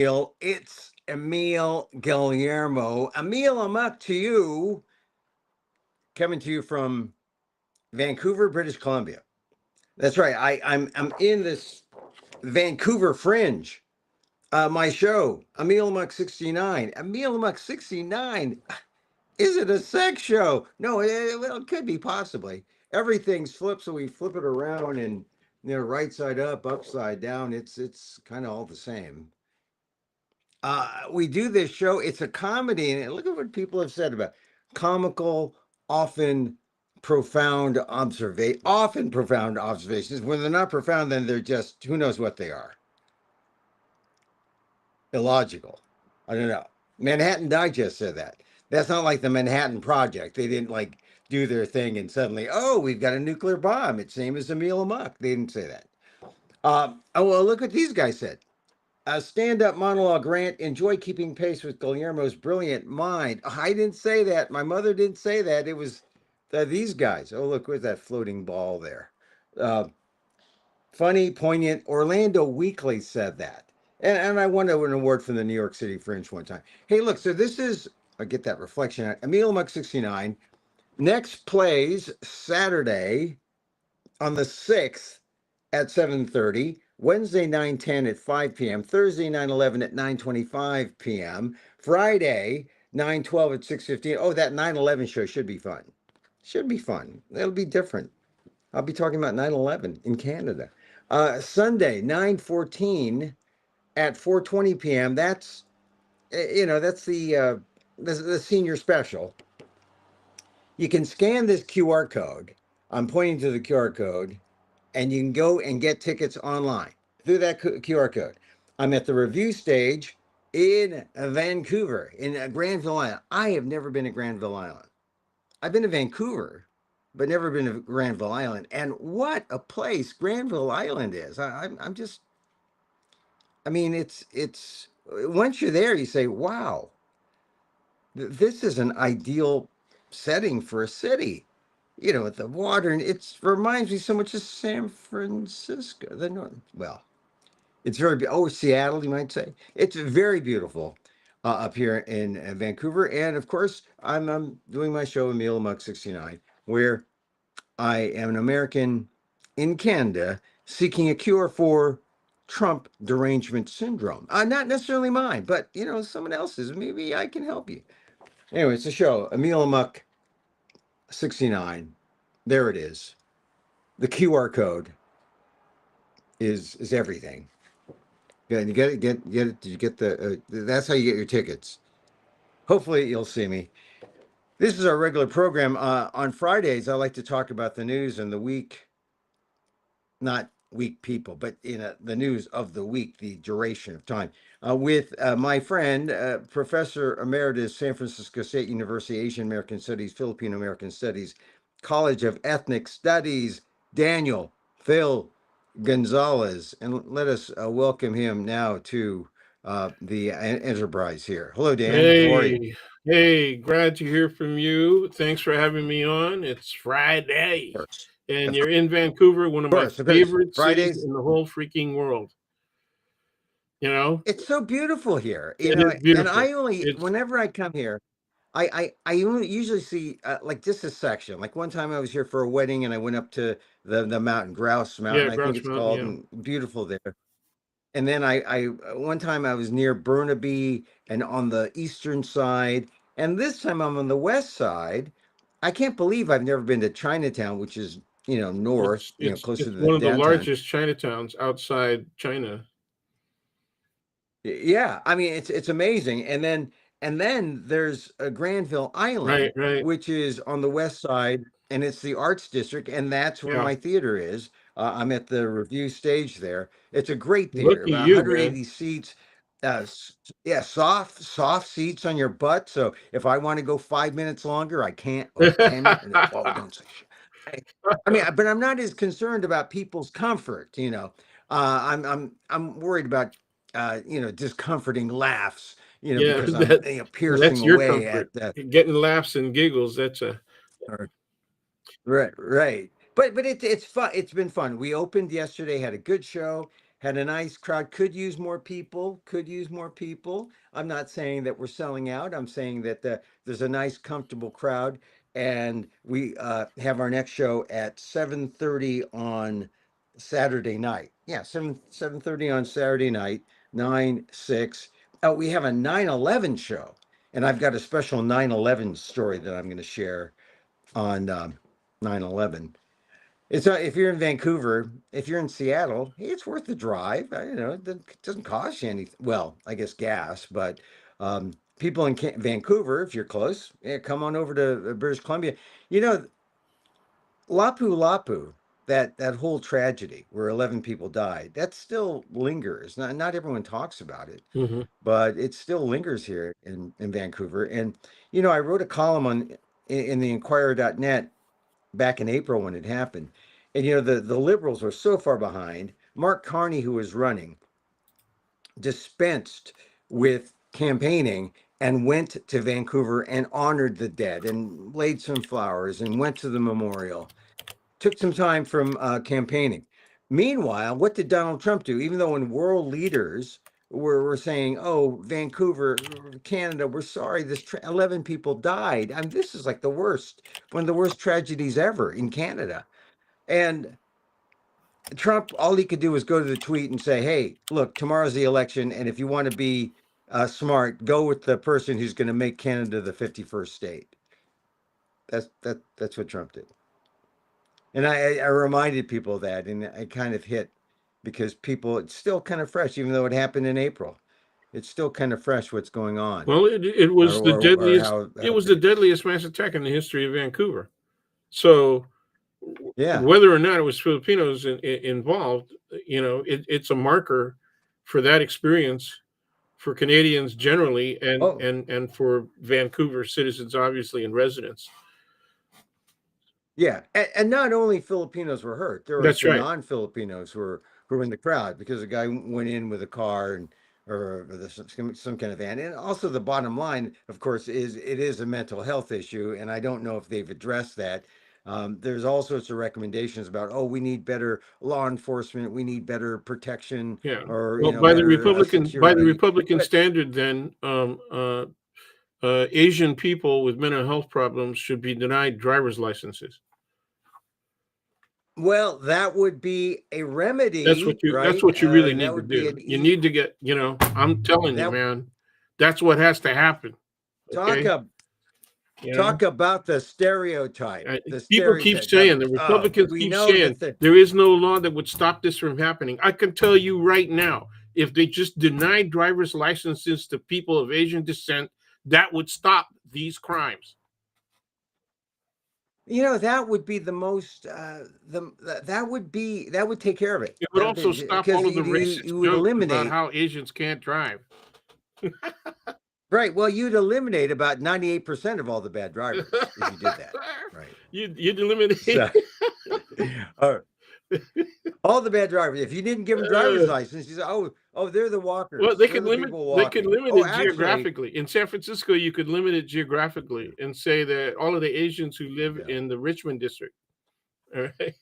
It's Emil Guillermo. Emil, Amok to you, coming to you from Vancouver, British Columbia. That's right. I'm in this Vancouver Fringe. My show, Emil Amok 69. Emil Amok 69. Is it a sex show? No, well, it could be possibly. Everything's flipped, so we flip it around and right side up, upside down. It's kind of all the same. We do this show. It's a comedy, and look at what people have said about comical, often often profound observations. When they're not profound, then they're just who knows what they are. Illogical. I don't know. Manhattan Digest said that. That's not like the Manhattan Project. They didn't like do their thing and suddenly, oh, we've got a nuclear bomb. Its name is Emil Amok. They didn't say that. Oh well, look what these guys said. A stand-up monologue rant. Enjoy keeping pace with Guillermo's brilliant mind. I didn't say that. My mother didn't say that. It was these guys. Oh, look, where's that floating ball there? Uh, Funny, poignant. Orlando Weekly said that. And I won an award from the New York City Fringe one time. Hey, look, so this is, I get that reflection out. Emil Muck 69. Next plays Saturday on the 6th at 7:30, Wednesday 9:10 at 5 p.m., Thursday 9:11 at 9:25 p.m., Friday 9:12 at 6:15. Oh, that 9:11 show should be fun. Should be fun. It'll be different. I'll be talking about 9/11 in Canada. Sunday 9:14 at 4:20 p.m. That's that's the senior special. You can scan this QR code. I'm pointing to the QR code, and you can go and get tickets online through that QR code. I'm at the review stage in Vancouver, in Granville Island. I have never been to Granville Island. I've been to Vancouver, but never been to Granville Island. And what a place Granville Island is! I'm just, I mean, it's once you're there, you say, wow, this is an ideal setting for a city. With the water, and it reminds me so much of San Francisco. The north, well, it's very Seattle, you might say. It's very beautiful up here in Vancouver, and of course, I'm doing my show Emil Muck 69, where I am an American in Canada seeking a cure for Trump derangement syndrome. Not necessarily mine, but someone else's. Maybe I can help you. Anyway, it's a show Emil Muck 69. There it is. The QR code is everything. Yeah, you get it. Did you get the? That's how you get your tickets. Hopefully, you'll see me. This is our regular program. On Fridays, I like to talk about the news and the week, not week people, but the news of the week, the duration of time, with my friend, Professor Emeritus, San Francisco State University, Asian American Studies, Filipino American Studies, College of Ethnic Studies, Daniel Phil Gonzalez. And let us welcome him now to the enterprise here. Hello, Dan. How are you? Hey, glad to hear from you. Thanks for having me on. It's Friday, Of course. and Of you're in Vancouver, one of my course. favorite cities Fridays. in the whole freaking world. You know, It's so beautiful here, it is and beautiful. I only, It's whenever I come here, I only usually see like just a section. Like one time I was here for a wedding and I went up to the mountain, Grouse yeah, Mountain, I think Grouse it's Mountain. called, Yeah, and beautiful there. And then I one time I was near Burnaby and on the eastern side, and this time I'm on the west side. I can't believe I've never been to Chinatown, which is north, it's it's closer to it's the one of the downtown. largest Chinatowns outside China. Yeah, I mean it's amazing. And then there's a Granville Right, Island, right. which is on the west side, and it's the arts district, and that's where Yeah, my theater is. I'm at the review stage there. It's a great theater, lucky about you, man. 180 seats. Yeah, soft seats on your butt. So if I want to go 5 minutes longer, I can't, or 10 minutes. Oh, don't say shit. I mean, but I'm not as concerned about people's comfort. I'm worried about discomforting laughs, Yeah, because I'm piercing that's your away comfort. at the Getting laughs and giggles. That's a right. But it's fun. It's been fun. We opened yesterday, had a good show. had a nice crowd. Could use more people. Could use more people. I'm not saying that we're selling out. I'm saying that there's a nice, comfortable crowd, and we have our next show at 7:30 on Saturday night. Yeah, 7:30 on Saturday night. 9/6. Oh, we have a 9/11 show, and I've got a special 9/11 story that I'm going to share on 9/11. It's if you're in Vancouver, if you're in Seattle, hey, it's worth the drive. It doesn't cost you anything. Well, I guess gas, but people in Vancouver, if you're close, yeah, come on over to British Columbia. You know, Lapu Lapu, that whole tragedy where 11 people died, that still lingers. Not everyone talks about it, Hmm. but it still lingers here in Vancouver. And I wrote a column in the Inquirer.net back in April when it happened. And the liberals were so far behind. Mark Carney, who was running, dispensed with campaigning and went to Vancouver and honored the dead and laid some flowers and went to the memorial. Took some time from campaigning. Meanwhile, what did Donald Trump do? Even though when world leaders were saying, "Oh, Vancouver, Canada, we're sorry, 11 people died." I mean, this is like one of the worst tragedies ever in Canada. And Trump, all he could do was go to the tweet and say, "Hey, look, tomorrow's the election, and if you want to be smart, go with the person who's going to make Canada the 51st state." That's what Trump did. And I reminded people of that, and I kind of hit because it's still kind of fresh, even though it happened in April. It's still kind of fresh what's going on, Well, it or was the or deadliest. It how was the deadliest mass attack in the history of Vancouver. So yeah. whether or not it was Filipinos involved, it's a marker for that experience for Canadians generally, and Oh, and and for Vancouver citizens, obviously, and residents. yeah, and not only Filipinos were hurt, there were That's some right. non-Filipinos who were in the crowd because the guy went in with a car and or some kind of van. And also the bottom line, of course, is it is a mental health issue, and I don't know if they've addressed that. There's all sorts of recommendations about, oh, we need better law enforcement, we need better protection, Yeah. or Well, better By the security. Republican But standard, then Asian people with mental health problems should be denied driver's licenses. well, that would be a remedy, That's right? what you really That need to would be do. an You need to get, I'm telling you, that man, that's what has to happen. talk Okay. up You know, talk about the stereotype. The people keep stereotype. saying, the Oh, Republicans we keep know saying that the there is no law that would stop this from happening. I can tell you right now, if they just denied driver's licenses to people of Asian descent, that would stop these crimes. that would be the most that would take care of it. It would That would also take stop because all of the you racist would jokes about eliminate. how Asians can't drive. Right. Well, you'd eliminate about 98% of all the bad drivers if you did that. Right. You'd eliminate. So uh, all the bad drivers. If you didn't give them driver's uh, license, you say, oh, they're the well, walkers. They're the people they could walking. limit Oh, it actually, geographically. In San Francisco, you could limit it geographically and say that all of the Asians who live yeah. in the Richmond district, all right,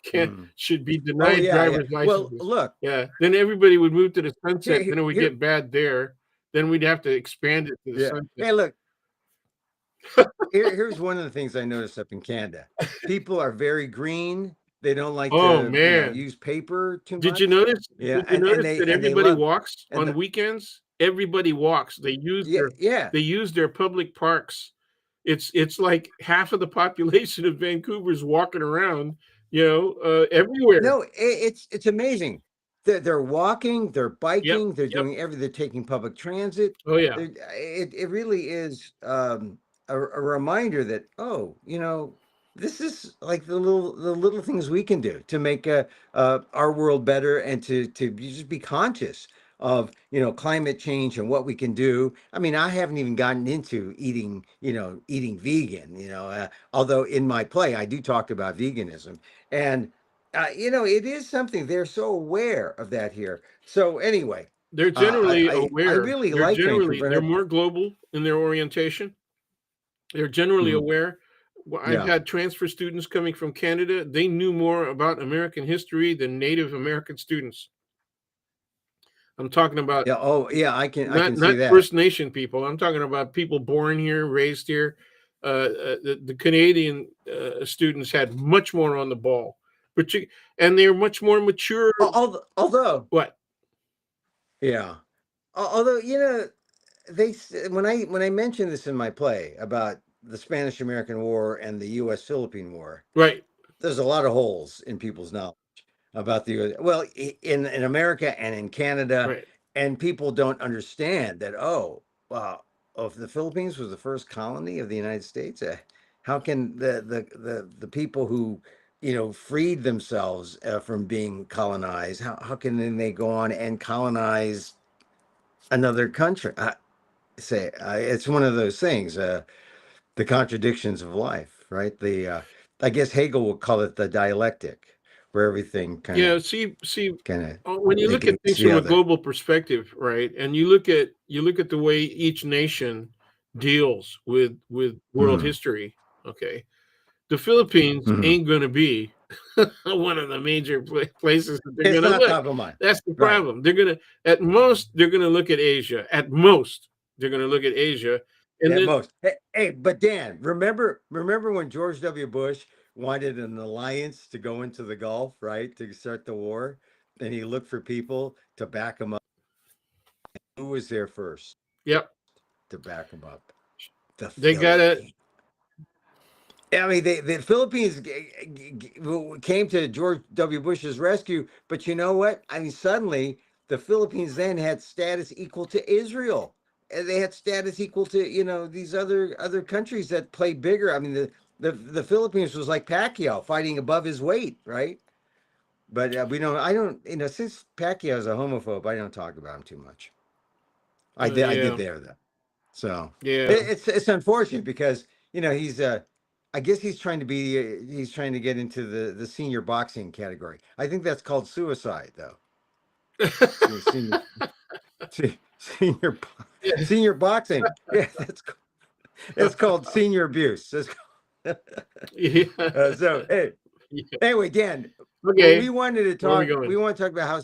can Mhm. should be Oh, denied yeah, yeah. driver's Well, licenses. look, Yeah, then everybody would move to the here, sunset. here, Then it would here get bad there. Then we'd have to expand it to the yeah. sunset. Hey, look, here's one of the things I noticed up in Canada. People are very green. They don't like Oh to, man, use paper too did you much. notice? Yeah, Did you notice that and they everybody love walks and on weekends? Everybody walks. yeah, yeah. They use their public parks. It's like half of the population of Vancouver's walking around, everywhere. No, it's amazing. They're walking, they're Yep, biking, they're yep. doing they're taking public transit. Oh yeah. It really is a reminder that this is like the little things we can do to make our world better and to just be conscious of climate change and what we can do. I mean, I haven't even gotten into eating vegan. Although in my play I do talk about veganism and it is something they're so aware of that here. So anyway, They're generally I aware. really like Vancouver. They're more global in their orientation. They're generally Mhm. aware. Well, I've Yeah. had transfer students coming from Canada. They knew more about American history than Native American students. I'm talking about Yeah. Oh, yeah. I not can see not that. First Nation people. I'm talking about people born here, raised here. The Canadian students had much more on the ball, but and they're much more mature. Although, What? yeah. Although, when I mentioned this in my play about the Spanish American War and the U.S. Philippine War, Right, there's a lot of holes in people's knowledge about the US. Well, in America and in Canada, right. and people don't understand that. Oh, wow, if the Philippines was the first colony of the United States, how can the people who freed themselves from being colonized, how can then they go on and colonize another country? It's one of those things, the contradictions of life, right? I guess Hegel would call it the dialectic, where everything kind of Yeah, see, kind of when you look at negates things the from a other. global perspective, right, and you look at the way each nation deals with world Mm, history, okay, the Philippines mhm. ain't going to be one of the major places that they're It's going to not look. top of mind, That's the right? problem. They're going to, at most, they're going to look at Asia. At most, they're going to look at Asia, and At then most. But Dan, remember when George W. Bush wanted an alliance to go into the Gulf, right, to start the war, and he looked for people to back him up. Who was there first yep, to back him up? The they got to. Philippines. I mean, the Philippines came to George W. Bush's rescue, but you know what? I mean, suddenly the Philippines then had status equal to Israel. And they had status equal to these other countries that play bigger. I mean, the Philippines was like Pacquiao fighting above his weight, right? But we don't. I don't. Since Pacquiao is a homophobe, I don't talk about him too much. I did Yeah, there though. So yeah. it's unfortunate because he's I guess he's trying to get into the senior boxing category. I think that's called suicide though. Senior senior Yeah. senior boxing. Yeah, that's called senior abuse. Yeah. So Yeah. anyway, Dan, we Okay, wanted to where are we talk. We going? want to talk about how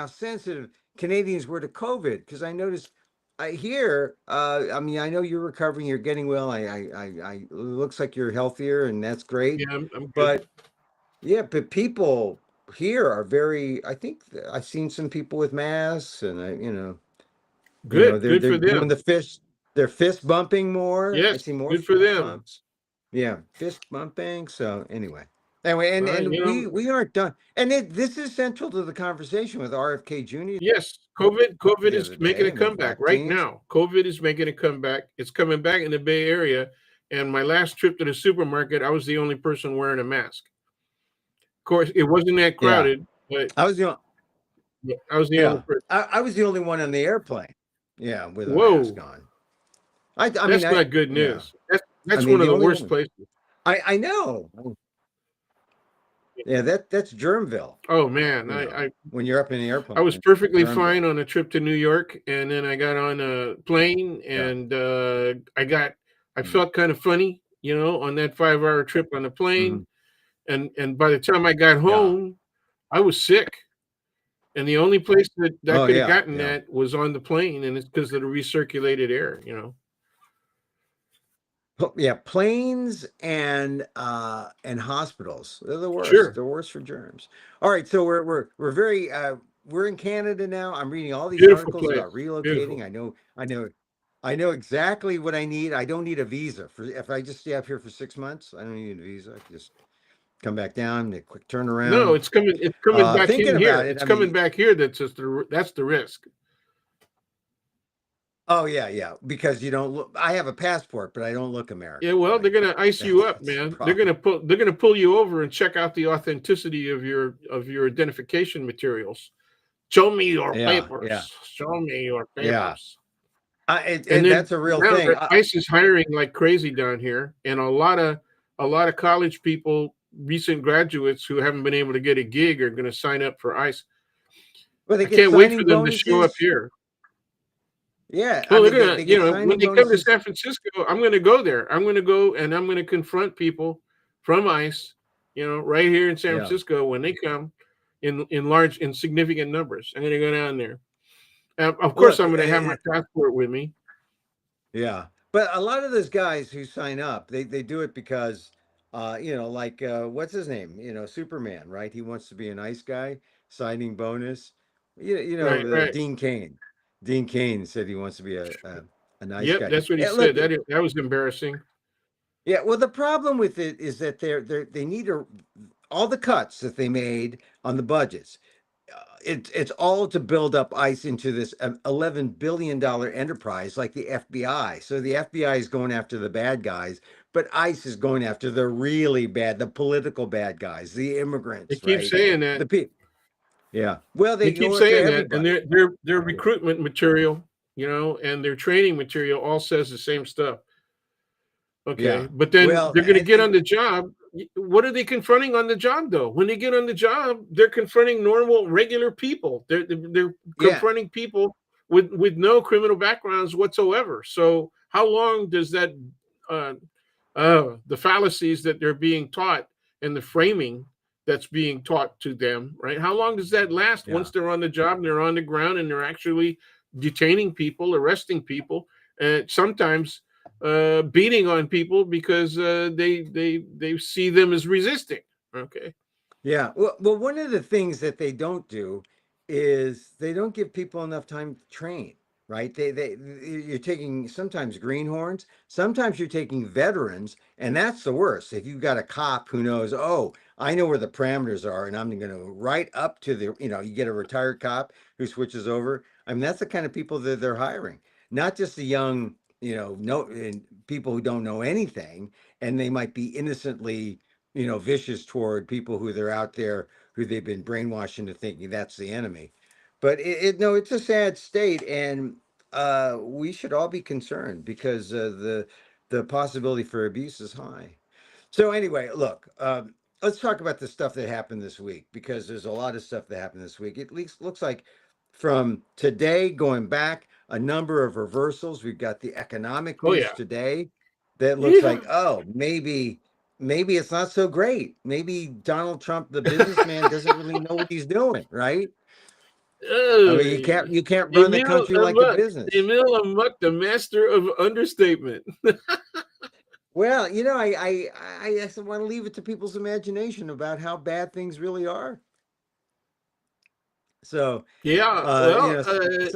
sensitive Canadians were to COVID. Because I noticed, I hear. I mean, I know you're recovering. You're getting well. It looks like you're healthier, and that's great. Yeah, I'm good. But yeah, but people here are very. I think I've seen some people with masks, and Good, they're good they're for doing them. they're fist bumping more. I Yes, see more good for fist them. bumps. Yeah, fist bumping. So anyway, and Well, and we aren't done. And this is central to the conversation with RFK Jr. yes, COVID the is other making day a and with comeback right vaccines. now. COVID is making a comeback. It's coming back in the Bay Area. And my last trip to the supermarket, I was the only person wearing a mask. Of course, it wasn't that Yeah, crowded, but I was the I was the only yeah person. I was the only one on the airplane. Yeah, with a mask Whoa, on. I mean that's not good yeah. news. I That's mean one the of the only worst one. places. I know. Yeah, that's Germville. Oh man, When you're up in the I airplane, was perfectly fine Germville. on a trip to New York, and then I got on a plane, Yeah. and I Mm-hmm. felt kind of funny, on that 5 hour trip on the Mm-hmm. plane, and by the time I got Yeah. home, I was sick, and the only place that I Oh could have yeah. gotten Yeah. that was on the plane, and it's because of the recirculated air. Yeah, planes and hospitals. They're the worst. Sure, They're worse for germs. All right, so we're very we're in Canada now. I'm reading all these beautiful articles place, about relocating. beautiful. I know exactly what I need. I don't need a visa for if I just stay up here for 6 months. I don't need a visa. I can just come back down, a quick No, turnaround. it's coming back Thinking in about here. it, It's I coming mean, back here. That's the risk. oh yeah, yeah, because you don't look. I have a passport, but I don't look Yeah, American, well, they're right? gonna ice you up, That's the man. They're problem. gonna pull you over and check out the authenticity of your identification materials. Show me your Yeah, yeah, papers. Show me your yeah. papers. And then That's a real now thing. ICE is hiring like crazy down here, and a lot of college people, recent graduates who haven't been able to get a gig, are going to sign up for ICE. Well, they I get can't wait for signing them to show up bonuses. here. Yeah, I Well, they're mean, gonna, they get when signing they come to bonuses. San Francisco, I'm gonna go there. I'm gonna go and I'm gonna confront people from ICE, right here in San Yeah. Francisco when they come in significant numbers. I'm gonna go down there. Of course, Look, I'm going to have my passport with me. yeah, but a lot of those guys who sign up, they do it because, like what's his name? Superman, right? He wants to be a nice guy. Signing bonus. Right, right. Dean Cain. Dean Cain said he wants to be a nice Yep, guy. that's what he Yeah, said. look, That was embarrassing. yeah. Well, the problem with it is that they need all the cuts that they made on the budgets. It's all to build up ICE into this $11 billion enterprise like the FBI. So the FBI is going after the bad guys, but ICE is going after the really bad, the political bad guys, the They immigrants, keep right? saying that. The people. Yeah. Well, They they keep go after saying that, and everybody. their recruitment material, and their training material all says the same stuff. Okay, Yeah. but then Well, they're going to get on the job. What are they confronting on the job, though? When they get on the job, they're confronting normal, regular people. They're yeah. confronting people with no criminal backgrounds whatsoever. So how long does that uh, the fallacies that they're being taught and the framing that's being taught to them, right? How long does that last Yeah. once they're on the job and they're on the ground and they're actually detaining people, arresting people, and sometimes beating on people because they see them as resisting. Okay. Yeah. Well, one of the things that they don't do is they don't give people enough time to train, right? You're taking sometimes greenhorns, sometimes you're taking veterans, and that's the worst. If you've got a cop who knows, oh, I know where the parameters are, and I'm going to right up to you get a retired cop who switches over. I mean, that's the kind of people that they're hiring, not just the young, no, and people who don't know anything, and they might be innocently vicious toward people who they're out there who they've been brainwashed into thinking that's the enemy. But no, it's a sad state, and we should all be concerned because the possibility for abuse is high. So anyway, look, let's talk about the stuff that happened this week because there's a lot of stuff that happened this week. It looks like from today going back a number of reversals. We've got the economic Oh news yeah. today that looks Yeah. like, oh, maybe it's not so great. Maybe Donald Trump, the businessman, doesn't really know what he's doing, right? I Oh, mean, you can't run the Emil country like a Amok. business. Emil Amok, the master of understatement. Well, I just want to leave it to people's imagination about how bad things really are. So, Yeah, uh, you well, know, s- s-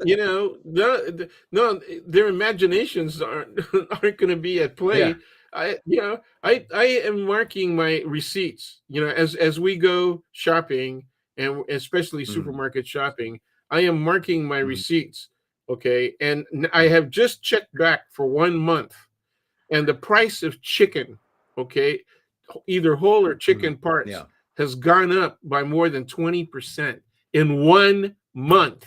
no, their imaginations aren't going to be at yeah, play. I am marking my receipts. As we go shopping, and especially mm, supermarket shopping, I am marking my mm, receipts. Okay, and I have just checked back for 1 month, and the price of chicken, okay, either whole or chicken parts, yeah. has gone up by more than 20% in 1 month.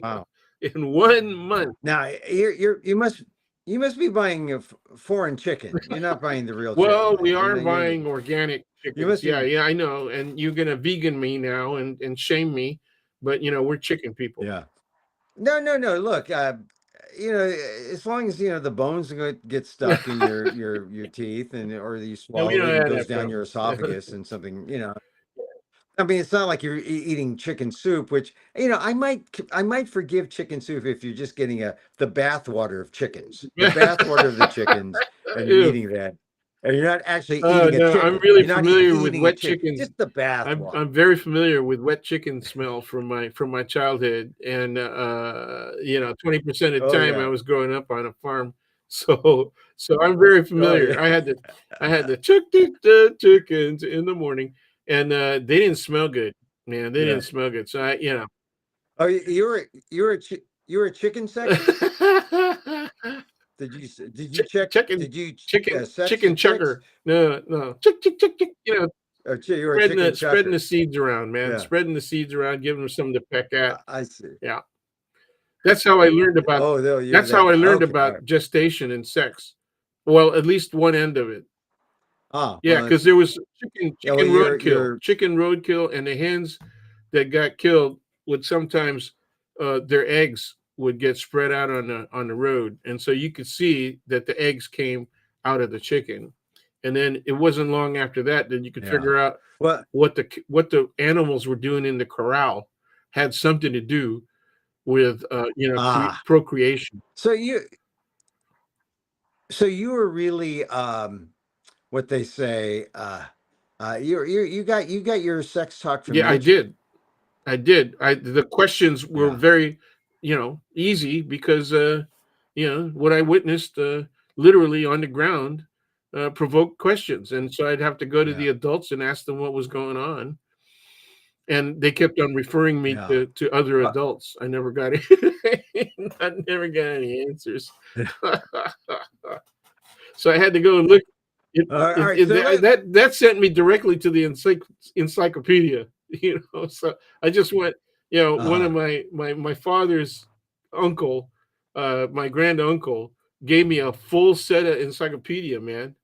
Wow. In 1 month. Now you must be buying a foreign chicken. You're not buying the real chicken, Well, we then. are buying organic You chickens. must Yeah, be. yeah, I know. And you're gonna vegan me now and shame me, but we're chicken people. Yeah. No, no, no. Look, as long as the bones get stuck in your teeth and or you And we swallow it don't and have goes that down your problem. esophagus and something. I mean, it's not like you're eating chicken soup, which I might forgive chicken soup if you're just getting the bathwater of chickens, the bathwater of the chickens, and you're Ew. eating that, and you're not actually Oh eating a no, I'm chicken. really You're not even familiar with eating a wet chicken, chickens. just the I'm bathwater. I'm very familiar with wet chicken smell from my childhood, and 20% of the Oh time I yeah, was growing up on a farm, so I'm very oh familiar. yeah, I had to chuck the chickens in the morning, and they didn't smell good, man. They yeah. didn't smell good. So Oh, you were a chicken sexist? Did you check? chicken, Did you chicken, sex the chicken chicks? chucker. No, no, chick, chick, chick, chick. Or you were a Spreading chicken the spreading the chucker? seeds around, man. Yeah, Spreading the seeds around, giving them something to peck at. I see. Yeah. That's how I learned about Oh, no, you're that's how that I guy. learned Okay, all right. about gestation and sex. Well, at least one end of it. Ah, Yeah, well, because that's there was chicken yeah. Well, chicken you're roadkill. you're Chicken roadkill, and the hens that got killed would sometimes their eggs would get spread out on the road. And so you could see that the eggs came out of the chicken. And then it wasn't long after that that you could yeah. figure out Well, what the animals were doing in the corral had something to do with Ah, procreation. so you were really what they say. You got your sex talk from Yeah, I nature. did. I did. The questions were Yeah, very, easy because what I witnessed literally on the ground provoked questions, and so I'd have to go to yeah, the adults and ask them what was going on, and they kept on referring me yeah. to other Uh, adults. I never got I never got any answers. So I had to go and look. all right. So That sent me directly to the encyclopedia. So I just went. One of uh, my father's uncle, my grand uncle, gave me a full set of encyclopedia, man.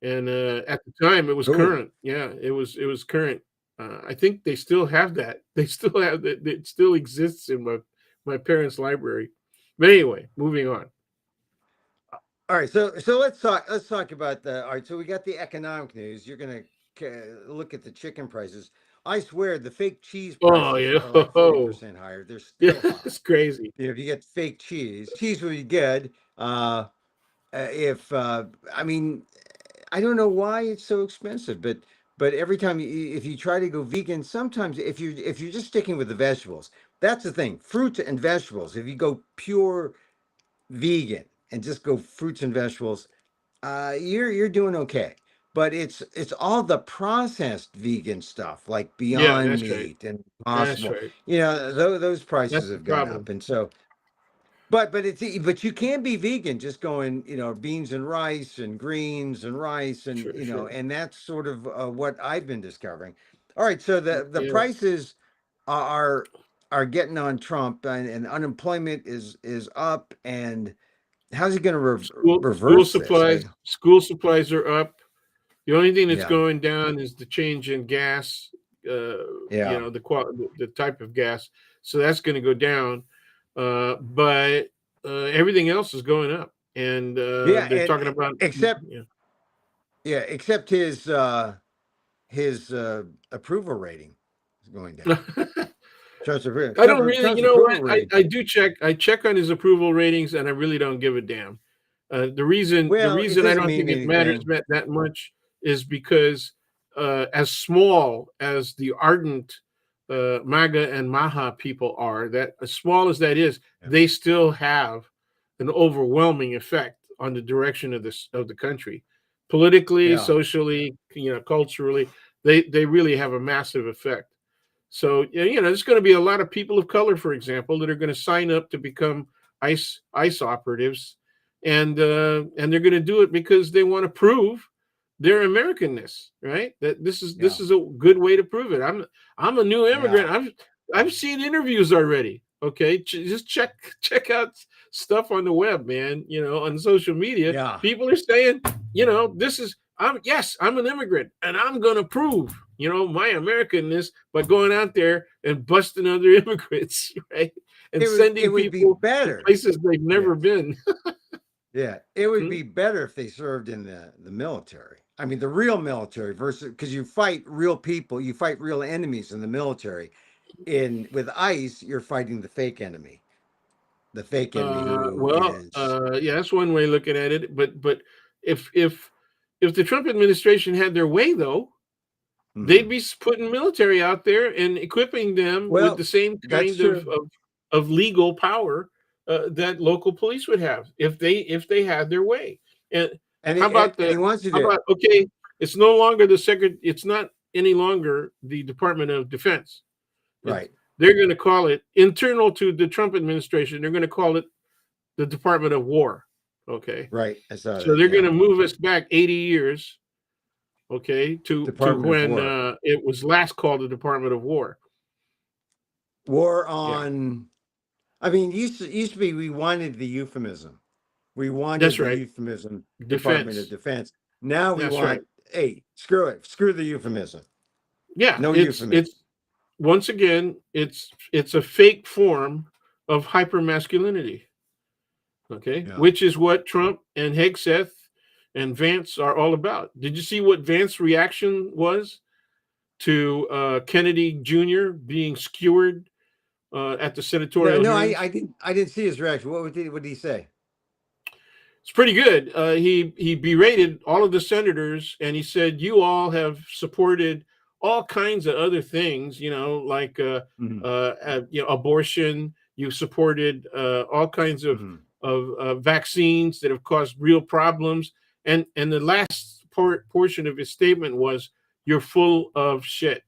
And at the time, it was cool. current. Yeah, it was current. I think they still have that. They still have that. It still exists in my parents' library. But anyway, moving on. All right, so let's talk about the. All right, so we got the economic news. You're gonna look at the chicken prices. I swear the fake cheese Oh prices yeah, are like 40% higher. They're yeah, still it's high. crazy. If you get fake cheese would be good. If I mean, I don't know why it's so expensive, but every time if you try to go vegan, sometimes if you're just sticking with the vegetables, that's the thing. Fruits and vegetables. If you go pure vegan and just go fruits and vegetables, you're doing okay. But it's all the processed vegan stuff like Yeah, Beyond that's right. Meat and That's Possible. right. Those That's prices the have gone problem. up, and so but you can be vegan just going beans and rice and greens and rice and Sure, sure. and that's sort of what I've been discovering. All right, so the Yeah. prices are are getting on Trump, and unemployment is up, and how's he going to reverse this? School supplies are up. The only thing that's Yeah, going down is the change in gas. Uh, yeah, the type of gas. So that's going to go down. But everything else is going up, and yeah, they're talking about. except Yeah. except his approval rating is going down. I don't really, Trump's you know approval what? rating. I check on his approval ratings, and I really don't give a damn. The Well, it reason I doesn't don't mean think it matters anything. that much is because as small as the ardent MAGA and Maha people are, that as small as that is, Yeah, they still have an overwhelming effect on the direction of the country, politically, yeah, socially, culturally. They really have a massive effect. So there's going to be a lot of people of color, for example, that are going to sign up to become ICE operatives, and they're going to do it because they want to prove their Americanness, right? That this yeah, is a good way to prove it. I'm a new immigrant. yeah, I've seen interviews already. Okay, just check out stuff on the web, man. On social media, yeah. people are saying, this is I'm an immigrant, and I'm going to prove my Americanness by going out there and busting other immigrants, right? And It sending would be people to better. places they've Yeah, never been. yeah. It would Hmm? be better if they served in the military. I mean, the real military versus because you fight real people, you fight real enemies in the military. In with ICE, you're fighting the fake enemy who is. Yeah, that's one way of looking at it. But if if if the Trump administration had their way, though, they'd Mhm. be putting military out there and equipping them with the Well, same that's kind of true. legal power that local police would have if they had their way. And And how about he wants to how do it. about okay? It's no longer the secret. It's not any longer the Department of Defense. It's Right. they're going to call it internal to the Trump administration. They're going to call it the Department of War. Okay, Right. I saw so that. they're going Yeah. to move us back 80 years. Okay, to Department of when War. it was last called the Department of War. War Yeah, on. I mean, used to be we wanted the euphemism. We wanted that's the right. euphemism Department of Defense. Defense. Now we That's right. want, hey, screw it. Screw the euphemism. Yeah, No it's euphemism. once again it's a fake form of hypermasculinity. Okay, Yeah. which is what Trump and Hegseth and Vance are all about. Did you see what Vance's reaction was to Kennedy Jr. being skewered at the No, senatorial no, hearings. I didn't see his reaction. What did he say? It's pretty good. He berated all of the senators, and he said, "You all have supported all kinds of other things, like Hmm. abortion. You supported all kinds of Hmm. vaccines that have caused real problems." And the last portion of his statement was, "You're full of shit."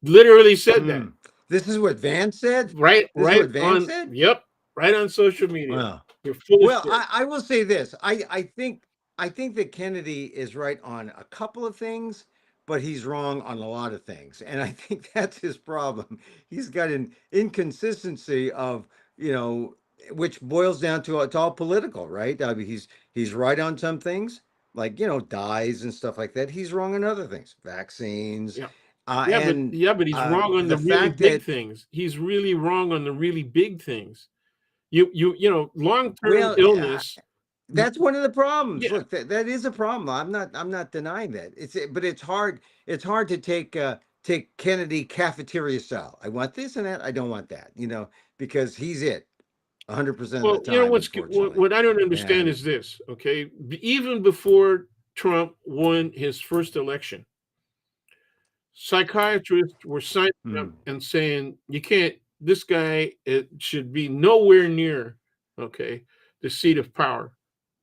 Literally said that. Mm. This is what Vance said. Right, This is right what Vance on. said. Yep, right on social media. Wow. You're full of Well, shit. I will say this. I think that Kennedy is right on a couple of things, but he's wrong on a lot of things. And I think that's his problem. He's got an inconsistency of, you know, which boils down to it's all political, right? I mean, he's right on some things, like, dyes and stuff like that. He's wrong on other things, vaccines, Yeah. Yeah, but and he's wrong on the the really fact big that, things. He's really wrong on the really big things. Long-term well, illness. that's one of the problems. Yeah. Look, that is a problem. I'm not denying that. But it's hard. It's hard to take Kennedy cafeteria style. I want this and that. I don't want that. Because he's it 100% of the Well, time, what unfortunately. I don't understand And is this. Okay, even before Trump won his first election, psychiatrists were signing up mm, and saying, you can't, this guy, it should be nowhere near, okay, the seat of power,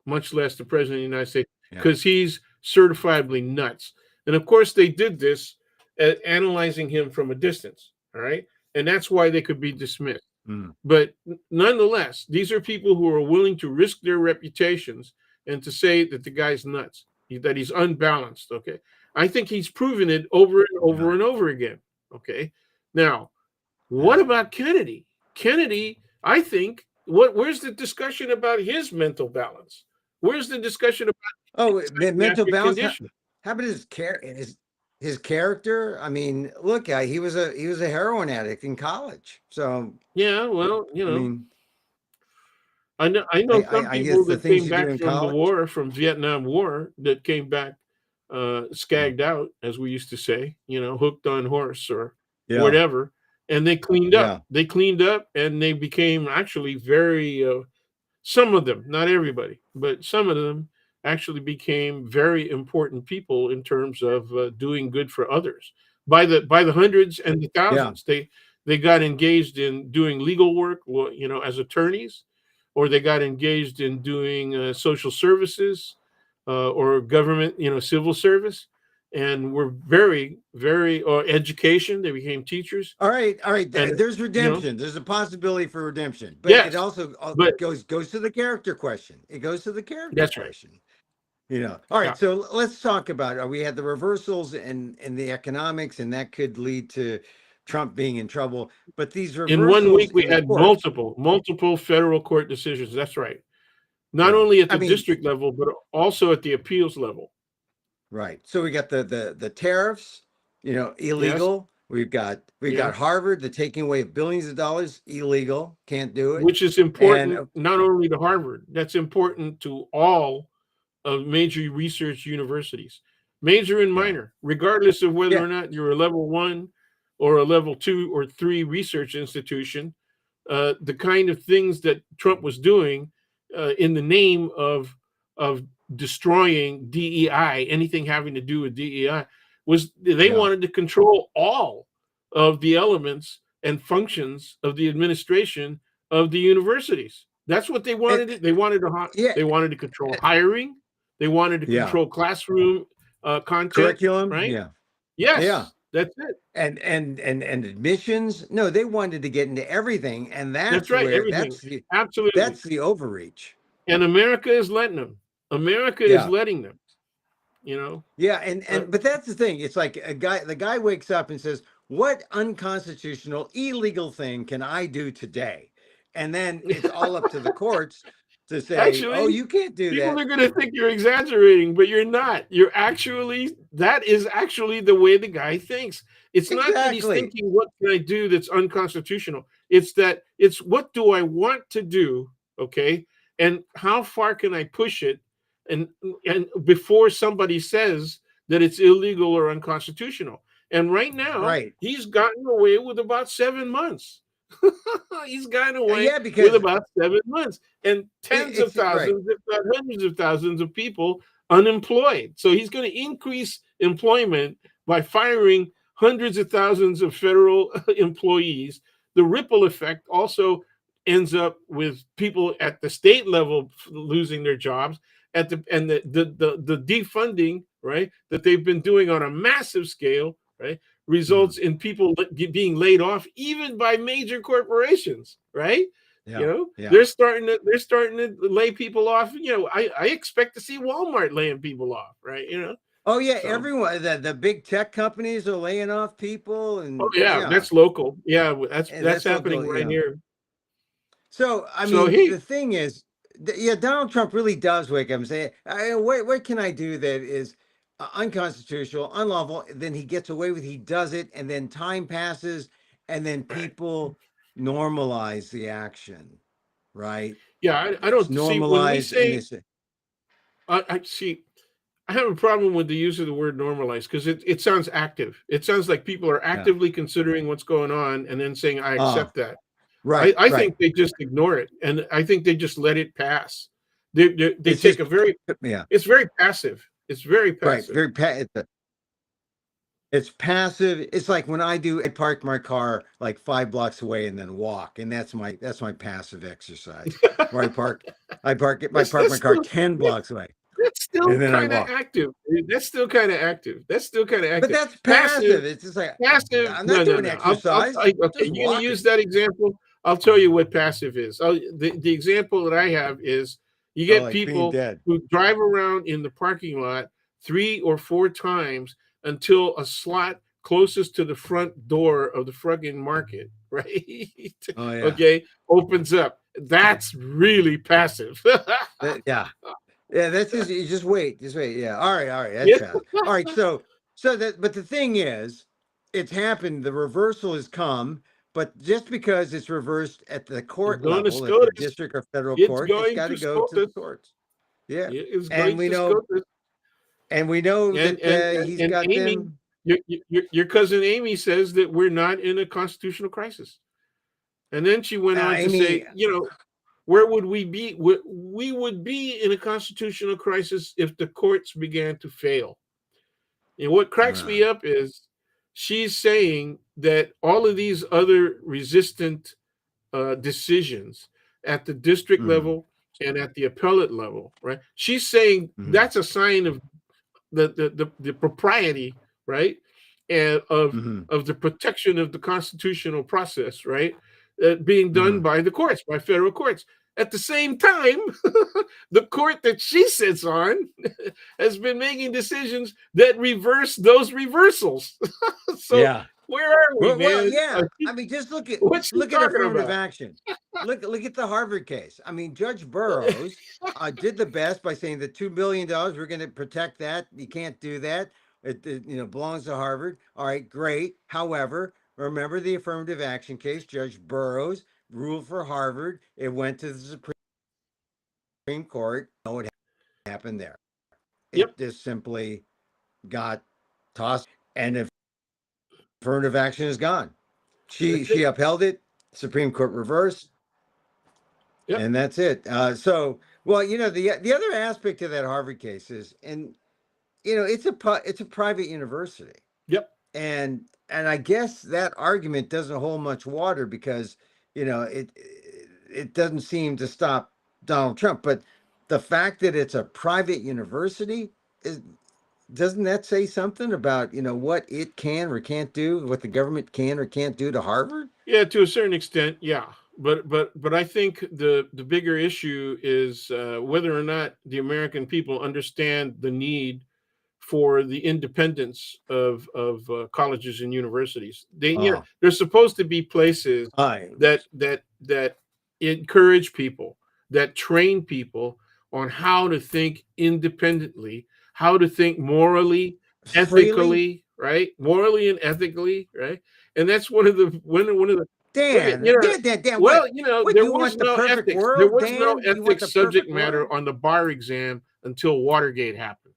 much less the president of the United States, yeah, because he's certifiably nuts. And of course, they did this analyzing him from a distance. All right. And that's why they could be dismissed. mm, But nonetheless, these are people who are willing to risk their reputations and to say that the guy's nuts, that he's unbalanced. Okay. I think he's proven it over and yeah, over and over again. Okay. Now, what yeah. about Kennedy? Kennedy, I think, where's the discussion about his mental balance? Where's the discussion about Oh, his mental psychiatric balance. condition? How about his character? I mean, look, he was a heroin addict in college. So Yeah, well, I mean, I know some I guess people the that things came you do back in from the college. war, from Vietnam War, that came back Mm, skagged out, as we used to say, hooked on horse or yeah, whatever, and they cleaned up. yeah. They cleaned up, and they became actually very. Some of them, not everybody, but some of them actually became very important people in terms of doing good for others. By the hundreds and the Yeah. thousands, they got engaged in doing legal work, as attorneys, or they got engaged in doing social services or government, civil service, and were very, very, or education. They became teachers, All right, all right. and There's you know, redemption. There's a possibility for redemption, but it yes, also but goes to the character question. It goes to the character that's right. question. All right. Yeah. So let's talk about. We had the reversals in the economics, and that could lead to Trump being in trouble. But these In one reversals week, we in the had courts. multiple federal court decisions. That's right. Not Yeah. only at I the mean, district level, but also at the appeals level. right. So we got the tariffs, Yes, illegal. We've got yeah, Harvard, the taking away of billions of dollars, illegal. Can't do it. which is And important not only to Harvard, that's important to all of major research universities, major and yeah, minor, regardless of whether yeah, or not you're a level one or a level two or three research institution. The kind of things that Trump was doing in the name of destroying DEI, anything having to do with DEI, was they yeah. wanted to control all of the elements and functions of the administration of the universities. That's what they And, wanted. They wanted to yeah, they wanted to control hiring. They wanted to yeah. control classroom content. Curriculum, Right? yeah, yeah. Yes, that's it. And admissions. No, they wanted to get into everything, and That's right. Everything. Absolutely. that's the overreach. And America is letting them. America is Yeah. letting them. You know. Yeah, Uh, but that's the thing. It's like the guy wakes up and says, "What unconstitutional, illegal thing can I do today?" And then it's all up to the courts to say, "Oh, Actually, you can't do people that." are going to think you're exaggerating, but you're not. That is actually the way the guy thinks. It's not that he's Exactly. thinking, what can I do that's unconstitutional? It's what do I want to do? Okay. And how far can I push it? And before somebody says that it's illegal or unconstitutional. And right now, Right. he's gotten away with about 7 months. He's gotten away Yeah, with because about 7 months, and tens of it's right. thousands, if not hundreds of thousands of people unemployed. So he's going to increase employment by firing hundreds of thousands of federal employees. The ripple effect also ends up with people at the state level losing their jobs at the defunding, right, that they've been doing on a massive scale, right, Mhm. results in people being laid off even by major corporations, right? You Yeah. know, Yeah. they're starting to lay people off. You know, I expect to see Walmart laying people off, right? You know, Oh yeah, so everyone, the big tech companies are laying off people, oh and yeah, yeah, that's local. Yeah, and that's that's happening local. right Yeah. here. So I So mean, hey, the thing is, yeah, Donald Trump really does wake up and say, what can I do that is unconstitutional, unlawful?" Then he gets away with, he does it, and then time passes, and then people normalize the action, right? yeah, I It's don't see when we normalized, and say they say, I see. I have a problem with the use of the word normalize because it sounds active. It sounds like people are yeah, actively considering what's going on and then saying, I oh, accept that. right, I right. think they just ignore it, and I think they just let it pass. They It's take just, a very, yeah, it's very passive. It's very right, passive. very it's passive. It's like when I park my car like 5 blocks away and then walk, and that's my passive exercise. Where I That's park that's my car still 10 blocks away, that's and still then I kind of walk. active. That's still kind of active. That's still kind of But active. that's Passive passive. It's just like Passive, I'm no, not no, doing no. exercise, Okay, just you're going to walking. use that example. I'll tell you what passive is. The example that I have is you Oh, get like being people dead. who drive around in the parking lot 3 or 4 times until a slot closest to the front door of the friggin' market, right? Oh yeah, Okay, opens up. That's really passive. yeah. Yeah, that's just you just wait. Yeah. All right, that's Yeah, fast. All right, but the thing is, it's happened, the reversal has come, but just because it's reversed at the it's court going to level, at the SCOTUS. district or federal It's court, it's going got to to go to the SCOTUS. courts. Yeah. It is And going to SCOTUS. we know And that and he's and got Amy, them. your cousin Amy says that we're not in a constitutional crisis. And then she went on to Amy, say, you know, where would we be? We would be in a constitutional crisis if the courts began to fail. And what cracks uh, me up is she's saying that all of these other resistant decisions at the district mhm, level and at the appellate level, right? She's saying mhm, that's a sign of the propriety, right, and mhm, of the protection of the constitutional process, right, being done mhm. by the courts, by federal courts. At the same time, the court that she sits on has been making decisions that reverse those reversals. So Yeah. where are we, Well, man? yeah. I mean, just What's she look at talking affirmative about? action. Look at the Harvard case. I mean, Judge Burroughs did the best by saying the $2 billion, we're going to protect that. You can't do that. It belongs to Harvard. All right, great. However, remember the affirmative action case. Judge Burroughs ruled for Harvard. It went to the Supreme Court. What happened there? Yep, It just simply got tossed, and affirmative action is gone. She that's she it. upheld it. Supreme Court reversed, Yep, and that's it. Well, the other aspect to that Harvard case is, and it's a private university, yep. and I guess that argument doesn't hold much water because it doesn't seem to stop Donald Trump, but the fact that it's a private university is doesn't that say something about what it can or can't do, what the government can or can't do to Harvard? Yeah, to a certain extent, yeah. But I think the bigger issue is whether or not the American people understand the need for the independence of colleges and universities. Oh, They're supposed to be places I that encourage people, that train people on how to think independently, how to think morally, freely. ethically, right? Morally and ethically, right? And that's one of the look at Dan, well, what there you was want, the no perfect ethics. There world, was no Dan? You want ethics the subject perfect matter world? on the bar exam until Watergate happened.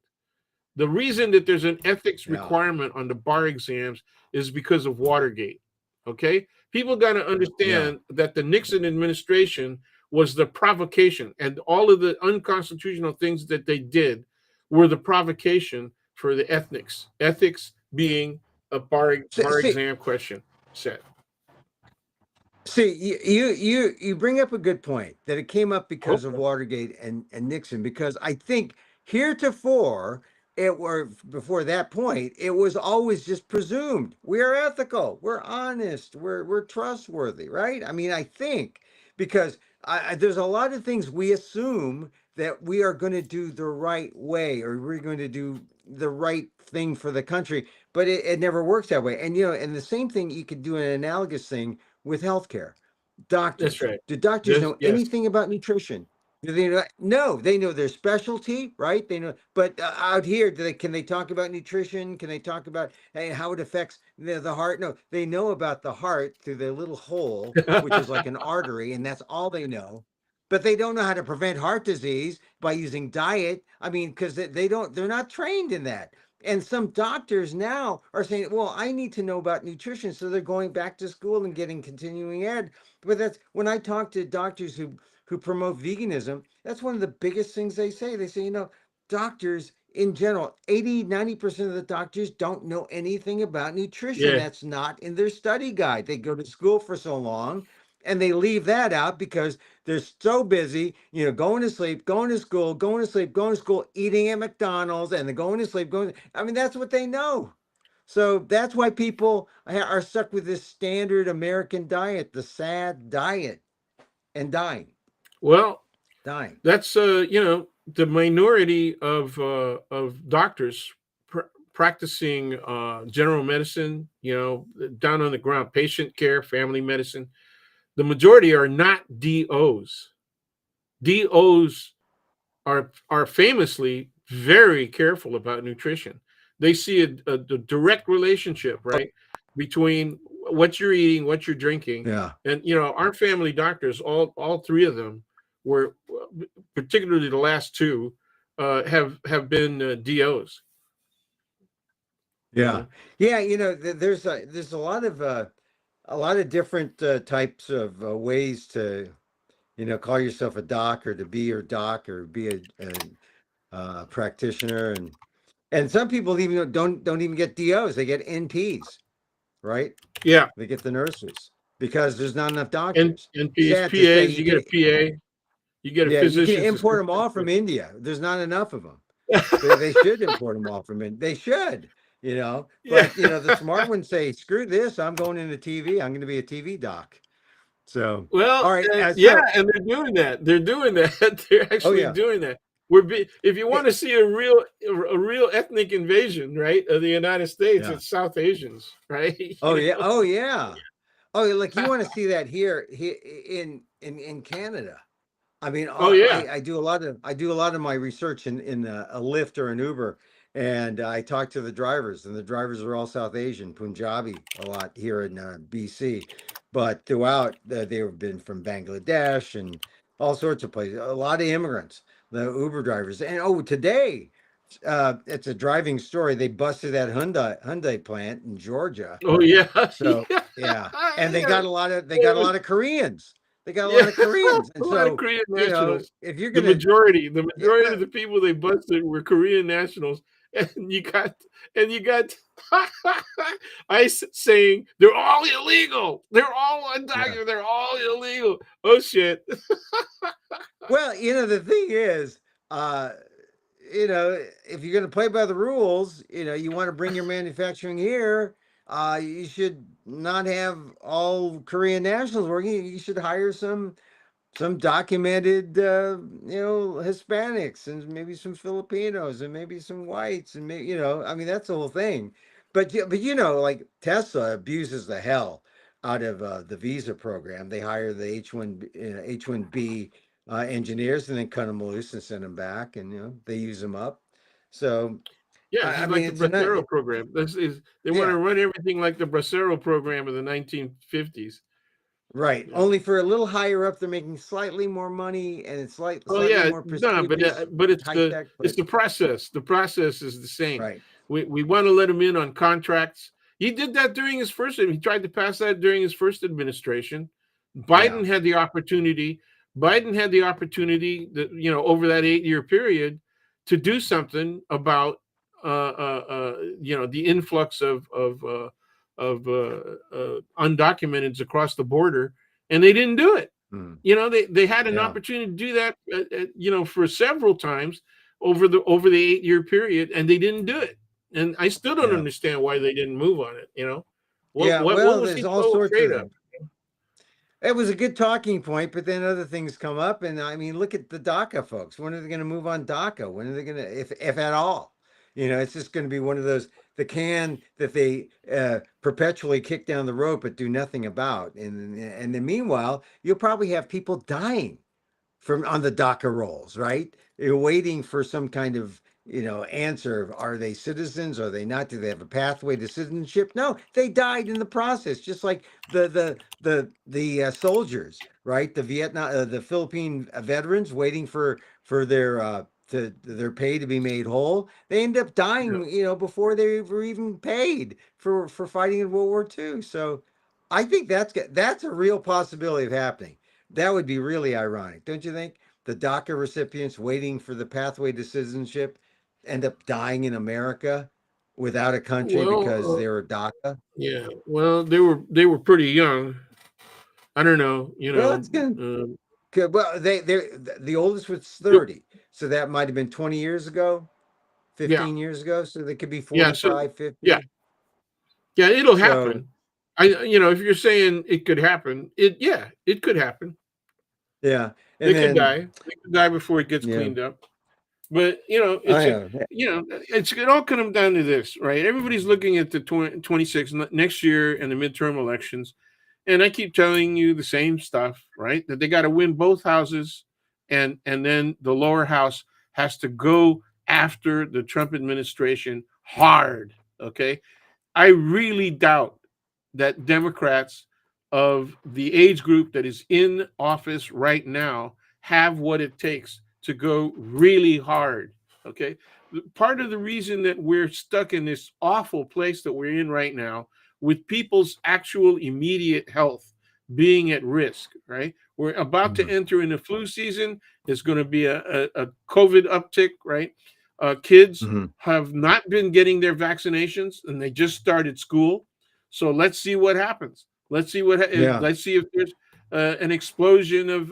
The reason that there's an ethics Yeah. requirement on the bar exams is because of Watergate. Okay? People got to Yeah. understand that the Nixon administration was the provocation, and all of the unconstitutional things that they did were the provocation for the ethics. Ethics being a bar See, exam question set. See, you bring up a good point that it came up because of Okay. Watergate and Nixon. Because I think heretofore, it were before that point, it was always just presumed we are ethical, we're honest, we're trustworthy, right? I mean, I think because there's a lot of things we assume that we are going to do the right way or we're going to do the right thing for the country, but it never works that way. And and the same thing you could do an analogous thing with healthcare. That's Doctors. right. Do doctors Yes, know yes. anything about nutrition? Do they know? No, they know their specialty, right? They know, but out here, can they talk about nutrition? Can they talk about how it affects the heart? No, they know about the heart through their little hole, which is like an artery, and that's all they know. But they don't know how to prevent heart disease by using diet. I mean, because they don't, they're not trained in that. And some doctors now are saying, well, I need to know about nutrition. So they're going back to school and getting continuing ed. But that's when I talk to doctors who promote veganism, that's one of the biggest things they say. They say, doctors in general, 80-90% of the doctors don't know anything about nutrition. Yeah. That's not in their study guide. They go to school for so long and they leave that out because they're so busy, going to sleep, going to school, going to sleep, going to school, eating at McDonald's, and then going to sleep, I mean, that's what they know. So that's why people are stuck with this standard American diet, the SAD diet, and Well, dying. that's the minority of doctors practicing general medicine, down on the ground, patient care, family medicine. The majority are not DOs. DOs are famously very careful about nutrition. They see a direct relationship, right, between what you're eating, what you're drinking, Yeah, and our family doctors, all three of them were, particularly the last two, have been DOs. You yeah, know, yeah. There's a lot of different types of ways to call yourself a doc or to be your doc or be a practitioner, and some people even don't even get DOs. They get NPs, right? yeah, They get the nurses because there's not enough and doctors. NPs, Sad to say, PAs. You get a PA. You get a yeah, you can physician's import them assistant. all from India. There's not enough of them. They should import them all from India. They should, Yeah. but the smart ones say, "Screw this! I'm going into TV. I'm going to be a TV doc." So, Well, all right. yeah, and they're doing that. They're doing that. They're Oh actually yeah, doing that. If you want it, to see a real ethnic invasion, right, of the United States, yeah. it's South Asians, right? Oh yeah, oh yeah. Oh, like you want to see that here in Canada. I mean, Oh yeah. I do a lot of my research in a Lyft or an Uber, and I talk to the drivers, and the drivers are all South Asian, Punjabi, a lot here in BC, but throughout they've been from Bangladesh and all sorts of places. A lot of immigrants, the Uber drivers, and today, it's a driving story. They busted that Hyundai plant in Georgia. Oh yeah. So Yeah. yeah, and Yeah. they got a lot of Koreans. They got a Yeah. lot of Koreans, A and lot of so Korean nationals. if you're The gonna, majority, the yeah, majority of the people they busted were Korean nationals, and you got ICE saying they're all illegal. They're all yeah. undocumented. They're all illegal. Oh shit. Well, the thing is, uh, if you're gonna play by the rules, you want to bring your manufacturing here. You should not have all Korean nationals working. You should hire some documented Hispanics and maybe some Filipinos and maybe some whites and maybe I mean that's the whole thing. But like Tesla abuses the hell out of the visa program. They hire the H1B engineers and then cut them loose and send them back, and they use them up. So Yeah, I just mean like the it's a not Bracero program. This is They want yeah. to run everything like the Bracero program of the 1950s. Right. Yeah. Only for a little higher up, they're making slightly more money, and it's Oh slightly yeah, more no, prestigious, but it's high the tech. it's But the process. The process is the same. right, We want to let him in on contracts. He did that during his first. He tried to pass that during his first administration. yeah, Biden had the opportunity. Biden had the opportunity that, over that 8 year period, to do something about the influx of undocumenteds across the border, and they didn't do it. mm, They had an yeah, opportunity to do that, for several times over the 8 year period, and they didn't do it. And I still don't yeah, understand why they didn't move on it. What yeah. what Well, was there's he all so sorts afraid of. of? It was a good talking point, but then other things come up, and I mean, look at the DACA folks. When are they going to move on DACA? When are they going to, if at all? It's just going to be one of those the can that they perpetually kick down the road but do nothing about. And then meanwhile, you'll probably have people dying from on the DACA rolls, right? You're waiting for some kind of answer. Are they citizens? Are they not? Do they have a pathway to citizenship? No, they died in the process, just like the soldiers, right? The Philippine veterans waiting for their pay to be made whole. They end up Yeah. dying, before they were even paid for fighting in World War II. So I think that's a real possibility of happening. That would be really ironic, don't you think? The DACA recipients waiting for the pathway to citizenship end up dying in America without a country Well, because they're a DACA. yeah. Well, they were pretty young. I don't know. Well, that's good. Well, the oldest was Yep. 30, so that might have been 20 years ago, Yeah. 15 years ago. So they could be Yeah. So 45, yeah, 50. yeah, it'll So happen. If you're saying it could happen, it could happen. yeah, and They could then die. They could die before it gets yeah, cleaned up. But I know. it all comes down to this, right? Everybody's looking at the 26 next year and the midterm elections, and I keep telling you the same stuff, right? That they got to win both houses, and then the lower house has to go after the Trump administration hard. Okay, I really doubt that Democrats of the age group that is in office right now have what it takes to go really hard. Okay. Part of the reason that we're stuck in this awful place that we're in right now, with people's actual immediate health being at risk, right? We're about to Mhm. enter in the flu season. There's going to be a COVID uptick, right? Kids Mhm. have not been getting their vaccinations, and they just started school. So let's see what happens. Yeah, Let's see if there's an explosion of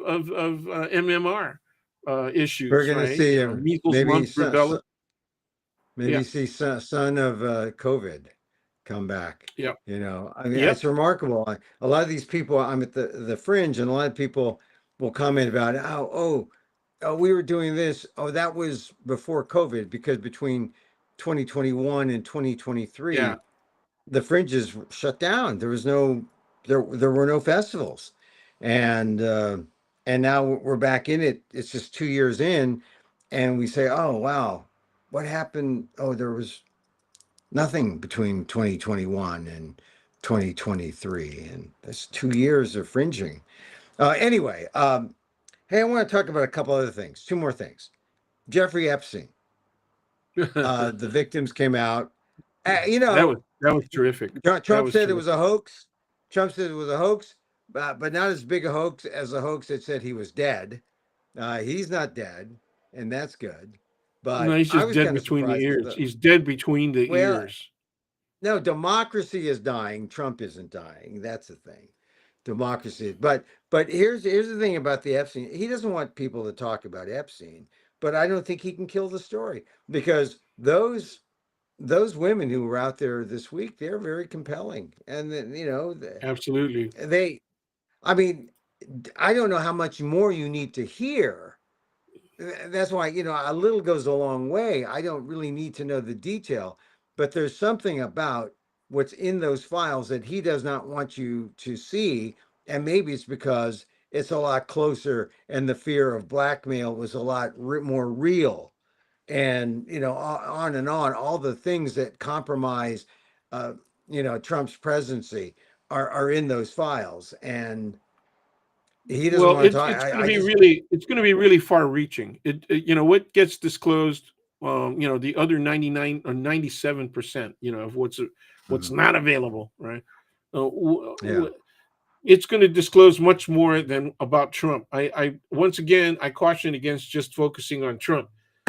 MMR we're issues, gonna right? see Measles, maybe mumps, rubella. maybe Yeah, see son of COVID come back. yeah, I mean, it's yep, remarkable. A lot of these people, I'm at the fringe, and a lot of people will comment about, oh, we were doing this. Oh, that was before COVID, because between 2021 and yeah. 2023, the fringes shut down. There were no festivals, and uh, and now we're back in it. It's just 2 years in, and we say, oh wow, what happened? Oh, there was nothing between 2021 and 2023, and that's 2 years of fringing. Anyway, hey, I want to talk about a couple other things. Two more things. Jeffrey Epstein. The victims came out. That was terrific. That Trump was said it was a terrific. hoax. Trump said it was a hoax, but not as big a hoax as a hoax that said he was dead. He's not dead, and that's good. No, But he's I just was dead kind of between the surprised. ears. He's dead between the Well, ears. no, democracy is dying. Trump isn't dying. That's the thing. Democracy. But here's the thing about the Epstein. He doesn't want people to talk about Epstein, but I don't think he can kill the story, because those women who were out there this week, they're very compelling. And then, Absolutely. they I mean, I don't know how much more you need to hear. That's why, a little goes a long way. I don't really need to know the detail, but there's something about what's in those files that he does not want you to see. And maybe it's because it's a lot closer, and the fear of blackmail was a lot more real. And, on and on, all the things that compromise, uh, Trump's presidency are in those files. And He doesn't Well, want to it's talk. it's going to I be just really it's going to be really far-reaching. You know what gets disclosed. You know, the other 99 or 97%. You know, of what's Mhm. not available, right? Uh, Yeah. it's going to disclose much more than about Trump. I once again I caution against just focusing on Trump.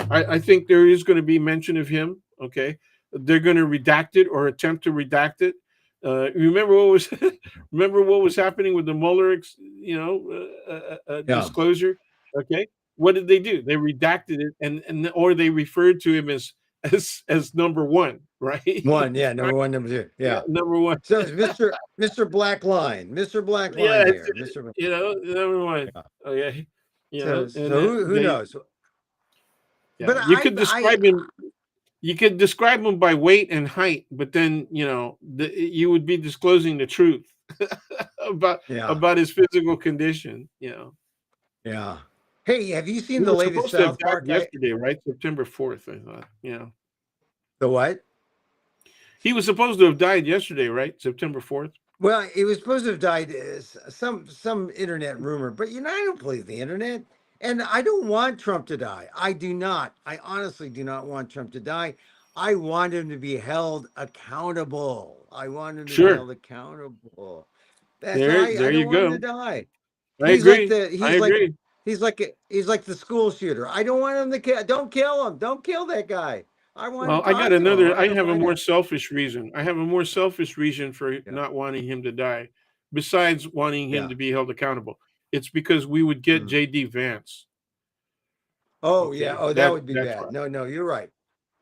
I think there is going to be mention of him. Okay, they're going to redact it or attempt to redact it. Remember what was remember what was happening with the Mueller, Yeah. disclosure. Okay, what did they do? They redacted it and or they referred to him as number one, right? One. Yeah. Number one, number two. Yeah, Yeah. number one. So it's Mr. Black Line. Mr. Black Yeah, Line it's, here. Mr. you know, number one. Yeah. Okay, you So know, and so who knows? yeah, But you could I describe him. You could describe him by weight and height, but then you would be disclosing the truth about yeah. about his physical condition. Yeah. Hey, have you He seen the was latest supposed to have South died Park? yesterday, right? September 4th, I thought. The what? He was supposed to have died yesterday, right? September 4th. Well, he was supposed to have died. Some internet rumor, but I don't believe the internet, and I don't want Trump to die. I do not. I honestly do not want Trump to die. I want him to be held accountable. I want him to be Sure. held accountable. That's There, I there don't you want him to go. die. I He's like agree. the I he's like agree. he's like the school shooter. I don't want him to kill. Don't kill him. Don't kill that guy. I want Well, to I got talk to him. I another. want I to have a find more out. selfish reason. I have a more selfish reason for Yeah. not wanting him to die, besides wanting him Yeah. to be held accountable. It's because we would get Mhm. J.D. Vance. Oh yeah. Okay, Oh, that would be that's bad. why. No, no, you're right.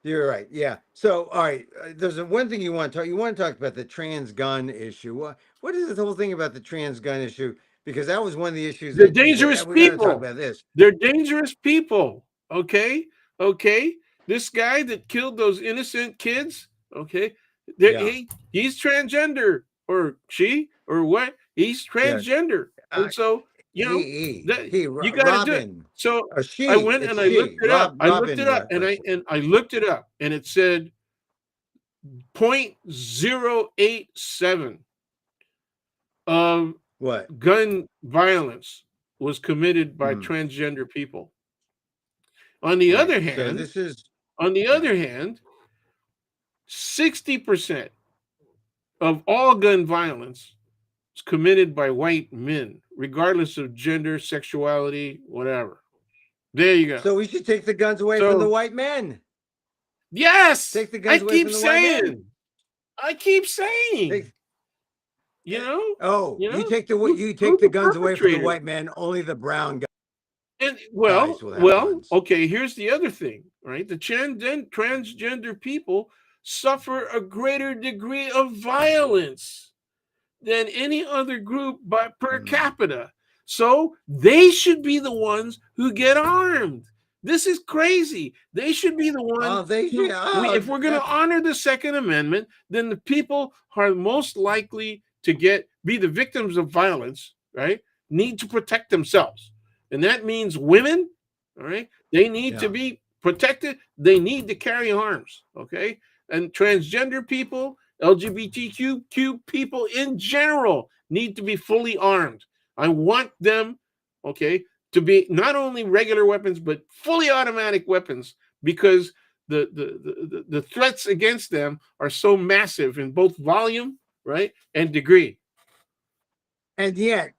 You're right. Yeah. So, all right. There's one thing you want to talk. You want to talk about the trans gun issue. What is this whole thing about the trans gun issue? Because that was one of the issues They're that dangerous we got to talk people. about this. They're dangerous people. Okay, okay. This guy that killed those innocent kids. Okay, Yeah. he's transgender or she or what? He's Yeah. transgender, and Uh, so that you got to do it. Robin, So or I she. went It's and I looked she. it up. I looked it Robin up, and Russell. I looked it up, and it said 0.087 of What? gun violence was committed by Hmm. transgender people. On the Right. other So hand, this is. on the Yeah. other hand, 60% of all gun violence is committed by white men, regardless of gender, sexuality, whatever. There you go. So we should take the guns away from the So, white men. yes, Take the I guns away keep from the white men. saying, I keep saying, Take, you eh, know, oh, who, you take who's the the guns away from the perpetrator? white men. Only the brown And guys will have guns. okay. Here's the other thing, right? The transgender people suffer a greater degree of violence than any other group by per Mm. capita. So they should be the ones who get armed. This is crazy. They should be the one Oh, they should. who if Oh, we're going to that's honor the Second Amendment, then the people who are most likely to be the victims of violence, right? Need to protect themselves. And that means women, all right? They need to yeah. be protected. They need to carry arms, okay? And transgender people, LGBTQ people in general need to be fully armed. I want them, okay, to be not only regular weapons but fully automatic weapons because the threats against them are so massive in both volume, right, and degree. And yet,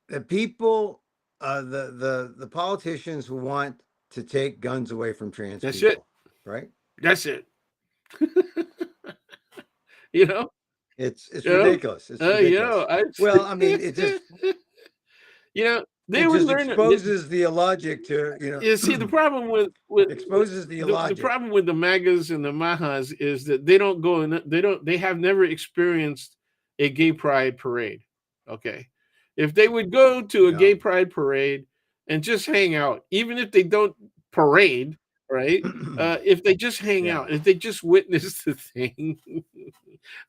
the people, the politicians who want to take guns away from trans That's it. people, right? That's it. you know, It's you know, ridiculous. It's ridiculous. I, Well, I mean, they it would just learn. exposes the illogic to You see, the problem exposes the the illogic. problem with the MAGAs and the Mahas is that they don't go and they have never experienced a gay pride parade. Okay, if they would go to a Yeah. gay pride parade and just hang out, even if they don't parade, right? If they just hang Yeah. out, if they just witness the thing,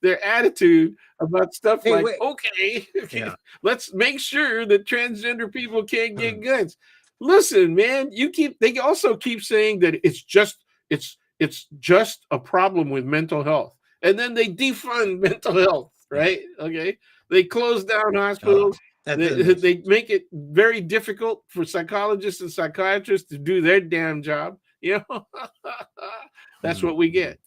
their attitude about stuff Hey, like, wait. okay, Yeah. let's make sure that transgender people can't get guns. Listen, man, they also keep saying that it's just a problem with mental health. And then they defund mental health, right? Okay. They close down Oh, hospitals. That They, doesn't make they sense. make it very difficult for psychologists and psychiatrists to do their damn job. You know, that's Mhm, what we mhm. get.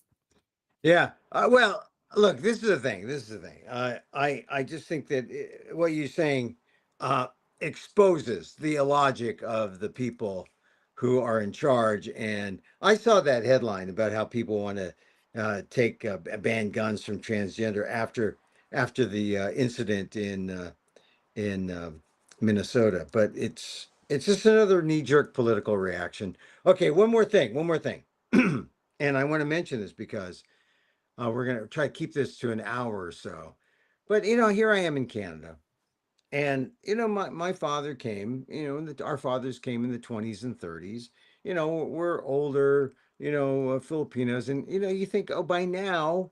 Yeah. Well, look, this is the thing. This is the thing. I just think that what you're saying uh, exposes the illogic of the people who are in charge. And I saw that headline about how people want to take ban guns from transgender after the incident in Minnesota. But it's just another knee jerk political reaction. Okay, one more thing. One more thing. And I want to mention this because we're going to try to keep this to an hour or so. But, here I am in Canada. And, my father came, our fathers came in the 20s and 30s. We're older, Filipinos. And, you think, oh, by now,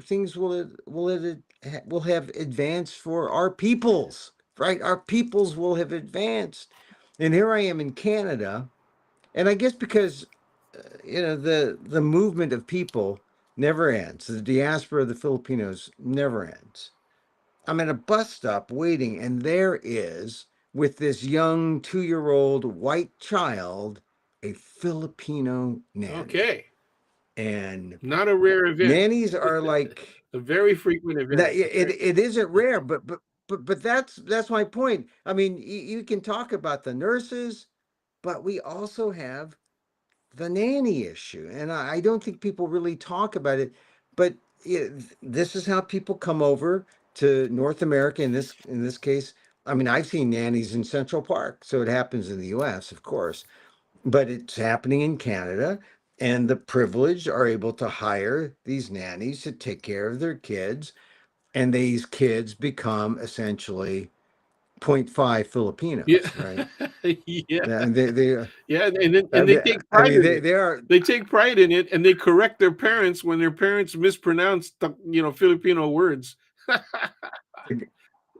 things will have advanced for our peoples, right? Our peoples will have advanced. And here I am in Canada. And I guess because the movement of people never ends. The diaspora of the Filipinos never ends. I'm at a bus stop waiting, and there is, with this young 2-year-old white child, a Filipino nanny. Okay, And not a rare event, nannies are like a very frequent event. that. It isn't rare, but that's my point. I mean, you can talk about the nurses, but we also have the nanny issue, and I don't think people really talk about it. But this is how people come over to North America. In this case, I mean, I've seen nannies in Central Park, so it happens in the U.S., of course, but it's happening in Canada. And the privileged are able to hire these nannies to take care of their kids, and these kids become essentially point 0.5 Yeah, Filipinos, right? yeah, And they yeah, I and they mean, take I pride mean in it. they are. They take pride in it, and they correct their parents when their parents mispronounce the Filipino words.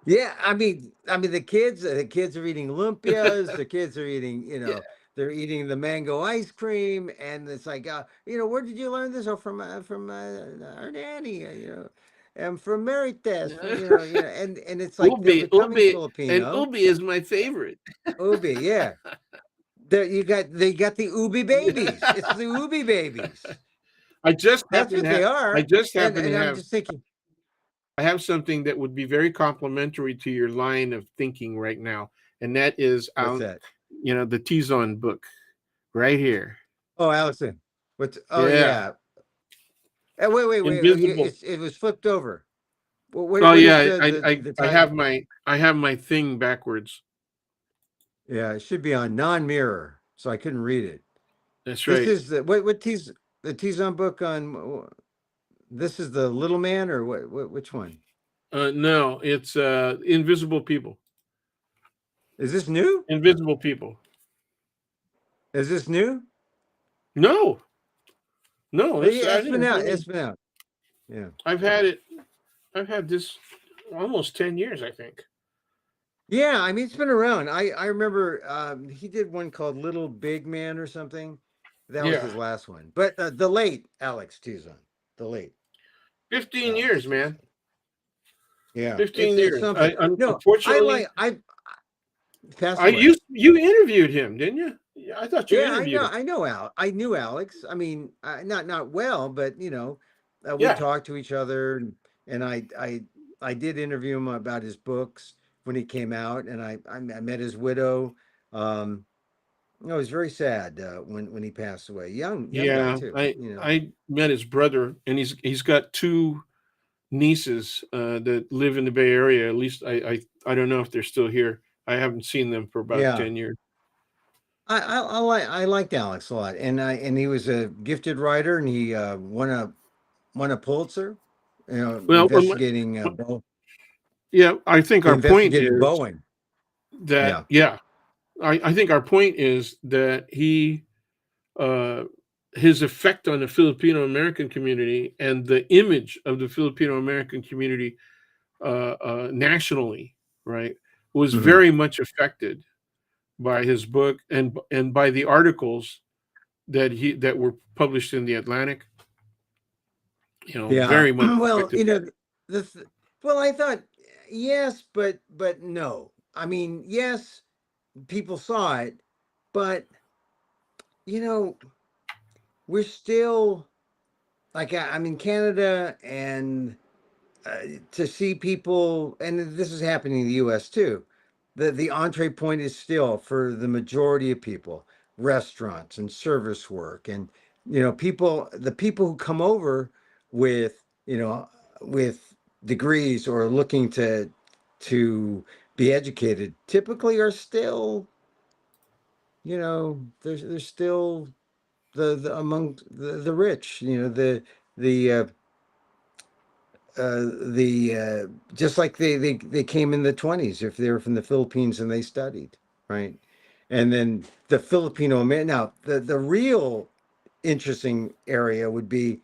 Yeah, I mean the kids are eating lumpias, the kids are eating, Yeah. they're eating the mango ice cream, and it's like, where did you learn this? Oh, from our nanny, and from Marites, and it's like they're Ubi, becoming ubi, and Filipino. ubi is my favorite. Ubi, yeah. There they got the ubi babies. It's the ubi babies. I just That's happen what to they have. I are. just And happen to and I'm have. just thinking, I have something that would be very complimentary to your line of thinking right now, and that is what's out. that? The Tizon book right here. Oh, Allison. What's oh Yeah, yeah. Wait. invisible. It was flipped over. Oh What is yeah, the I the I the I title? have my thing backwards. Yeah, it should be on non-mirror, so I couldn't read it. That's This right. is what T's the T's book on. This is the Little Man, or which one? No, it's invisible people. Is this new? Invisible people. Is this new? No, no, this Yeah, I it's been didn't. I out. It's mean, been out. Yeah. I've had it. I've had this almost 10 years, I think. Yeah, I mean it's been around. I remember he did one called Little Big Man or something. That was Yeah, his last one. But the late Alex Tuzon, the late 15 years, Alex man. Tuzon. Yeah, 15 it's years. something. No, I Unfortunately, like I passed I away. used you interviewed him, didn't you? Yeah, I thought you Yeah, interviewed him. I know Al. I knew Alex. I mean, not well, but we Yeah, talked to each other, and I did interview him about his books when he came out, and I met his widow. It was very sad when he passed away. Young guy yeah. too. I met his brother, and he's got two nieces that live in the Bay Area. At least I don't know if they're still here. I haven't seen them for about Yeah. 10 years. I liked Alex a lot, and he was a gifted writer, and he won a Pulitzer, Well, investigating yeah, I think he our point investigated is Boeing. that Yeah. yeah, I think our point is that uh, his effect on the Filipino American community and the image of the Filipino American community nationally, right, was Hmm. very much affected by his book and by the articles that were published in the Atlantic. Yeah. Very much Well, affected. the th- well, I thought. yes, but no. I mean, yes, people saw it, but you know, we're still like I'm in Canada, and uh, to see people, and this is happening in the U.S. too. The entree point is still for the majority of people, restaurants and service work, and people, the people who come over with with degrees or looking to be educated typically are still, there's still the among the rich, the just like they came in the 20s if they were from the Philippines and they studied, right? And then the Filipino man. Now the real interesting area would be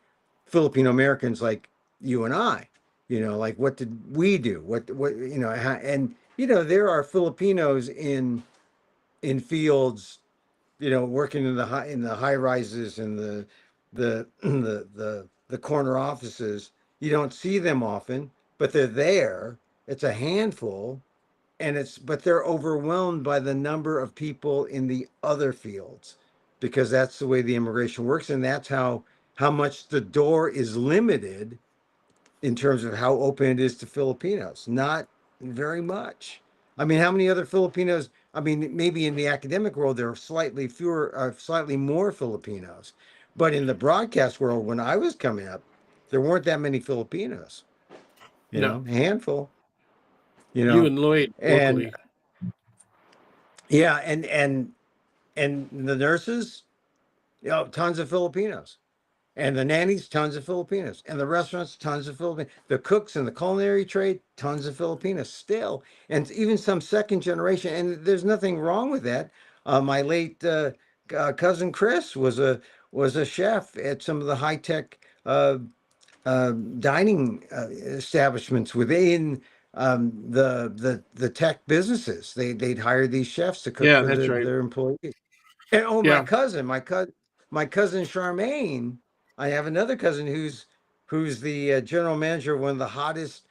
Filipino Americans like you and I. Like what did we do? What and there are Filipinos in fields, working in the high rises and the corner offices. You don't see them often, but they're there. It's a handful, and but they're overwhelmed by the number of people in the other fields, because that's the way the immigration works, and that's how much the door is limited in terms of how open it is to Filipinos. Not very much. I mean, how many other Filipinos? I mean, maybe in the academic world there are slightly fewer, slightly more Filipinos, but in the broadcast world, when I was coming up, there weren't that many Filipinos. No, A handful. you and Lloyd And locally. yeah, and the nurses, tons of Filipinos. And the nannies, tons of Filipinos. And the restaurants, tons of Filipinos. The cooks in the culinary trade, tons of Filipinos still. And even some second generation. And there's nothing wrong with that. My late cousin Chris was a chef at some of the high tech dining establishments within the tech businesses. They'd hire these chefs to cook Yeah, for that's right. their employees. And oh, Yeah, my cousin Charmaine. I have another cousin who's the general manager of one of the hottest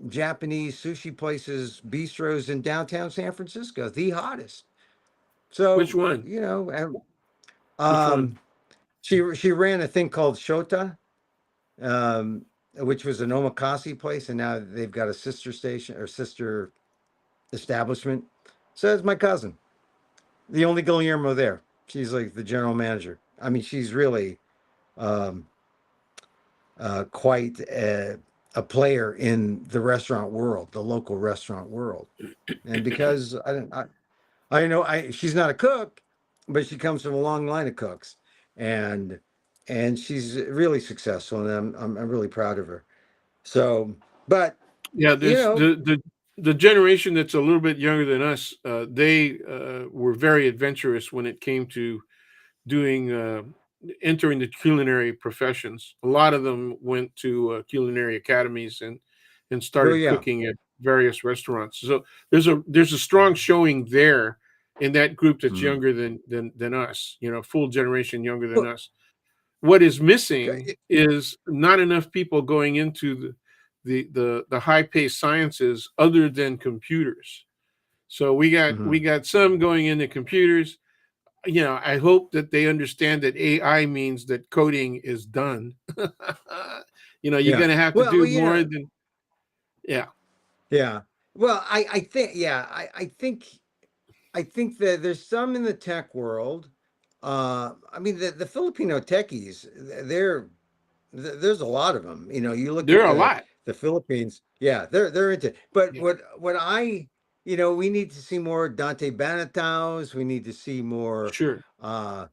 Japanese sushi places, bistros in downtown San Francisco, the hottest. which So one? Which one? um, she ran a thing called Shota, um, which was an omakase place, and now they've got a sister station or sister establishment. So it's my cousin, the only Guillermo there. She's like the general manager. I mean, she's really um, quite a player in the restaurant world, the local restaurant world. And because I don't, I know she's not a cook, but she comes from a long line of cooks, and and she's really successful, and I'm really proud of her. So, but Yeah, you there's know, the generation that's a little bit younger than us. They were very adventurous when it came to doing entering the culinary professions. A lot of them went to culinary academies and oh started yeah, cooking at various restaurants. So there's a strong showing there in that group that's mm. younger than us. Full generation younger than Well, us. What is missing okay, is not enough people going into the high paced sciences other than computers. So we mhm. got some going into computers. I hope that they understand that AI means that coding is done. You're Yeah. going to have to Well, do more than, yeah, yeah. Well, I think, yeah, I think that there's some in the tech world. I mean, the Filipino techies, they're there's a lot of them. You look there at are a lot. the Philippines. Yeah, they're into. But Yeah, we need to see more Dante Banataos. We need to see more, sure. uh,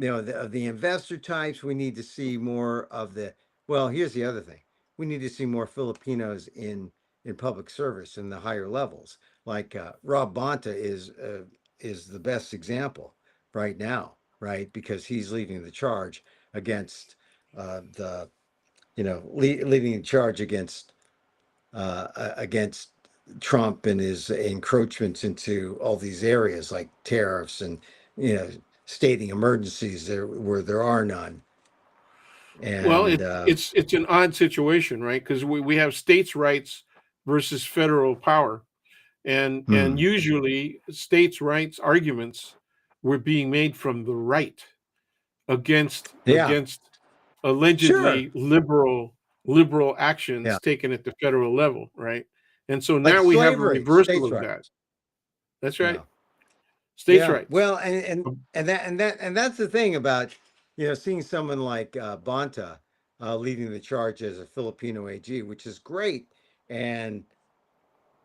of the investor types. We need to see more of the. Well, here's the other thing. We need to see more Filipinos in public service in the higher levels. Like Rob Bonta is the best example right now, right? Because he's leading the charge against the leading the charge against Trump and his encroachments into all these areas like tariffs and you know stating emergencies there where there are none. Well, And it's an odd situation, right? Because we have states' rights versus federal power, and Hmm. usually states' rights arguments were being made from the right Yeah. against Sure. allegedly liberal Yeah. actions taken at the federal level, right? And so Like now we have a slavery, reversal states' of that. rights. That's right. Yeah. States' Yeah. rights. Well, and that's the thing about seeing someone like Bonta leading the charge as a Filipino AG, which is great, and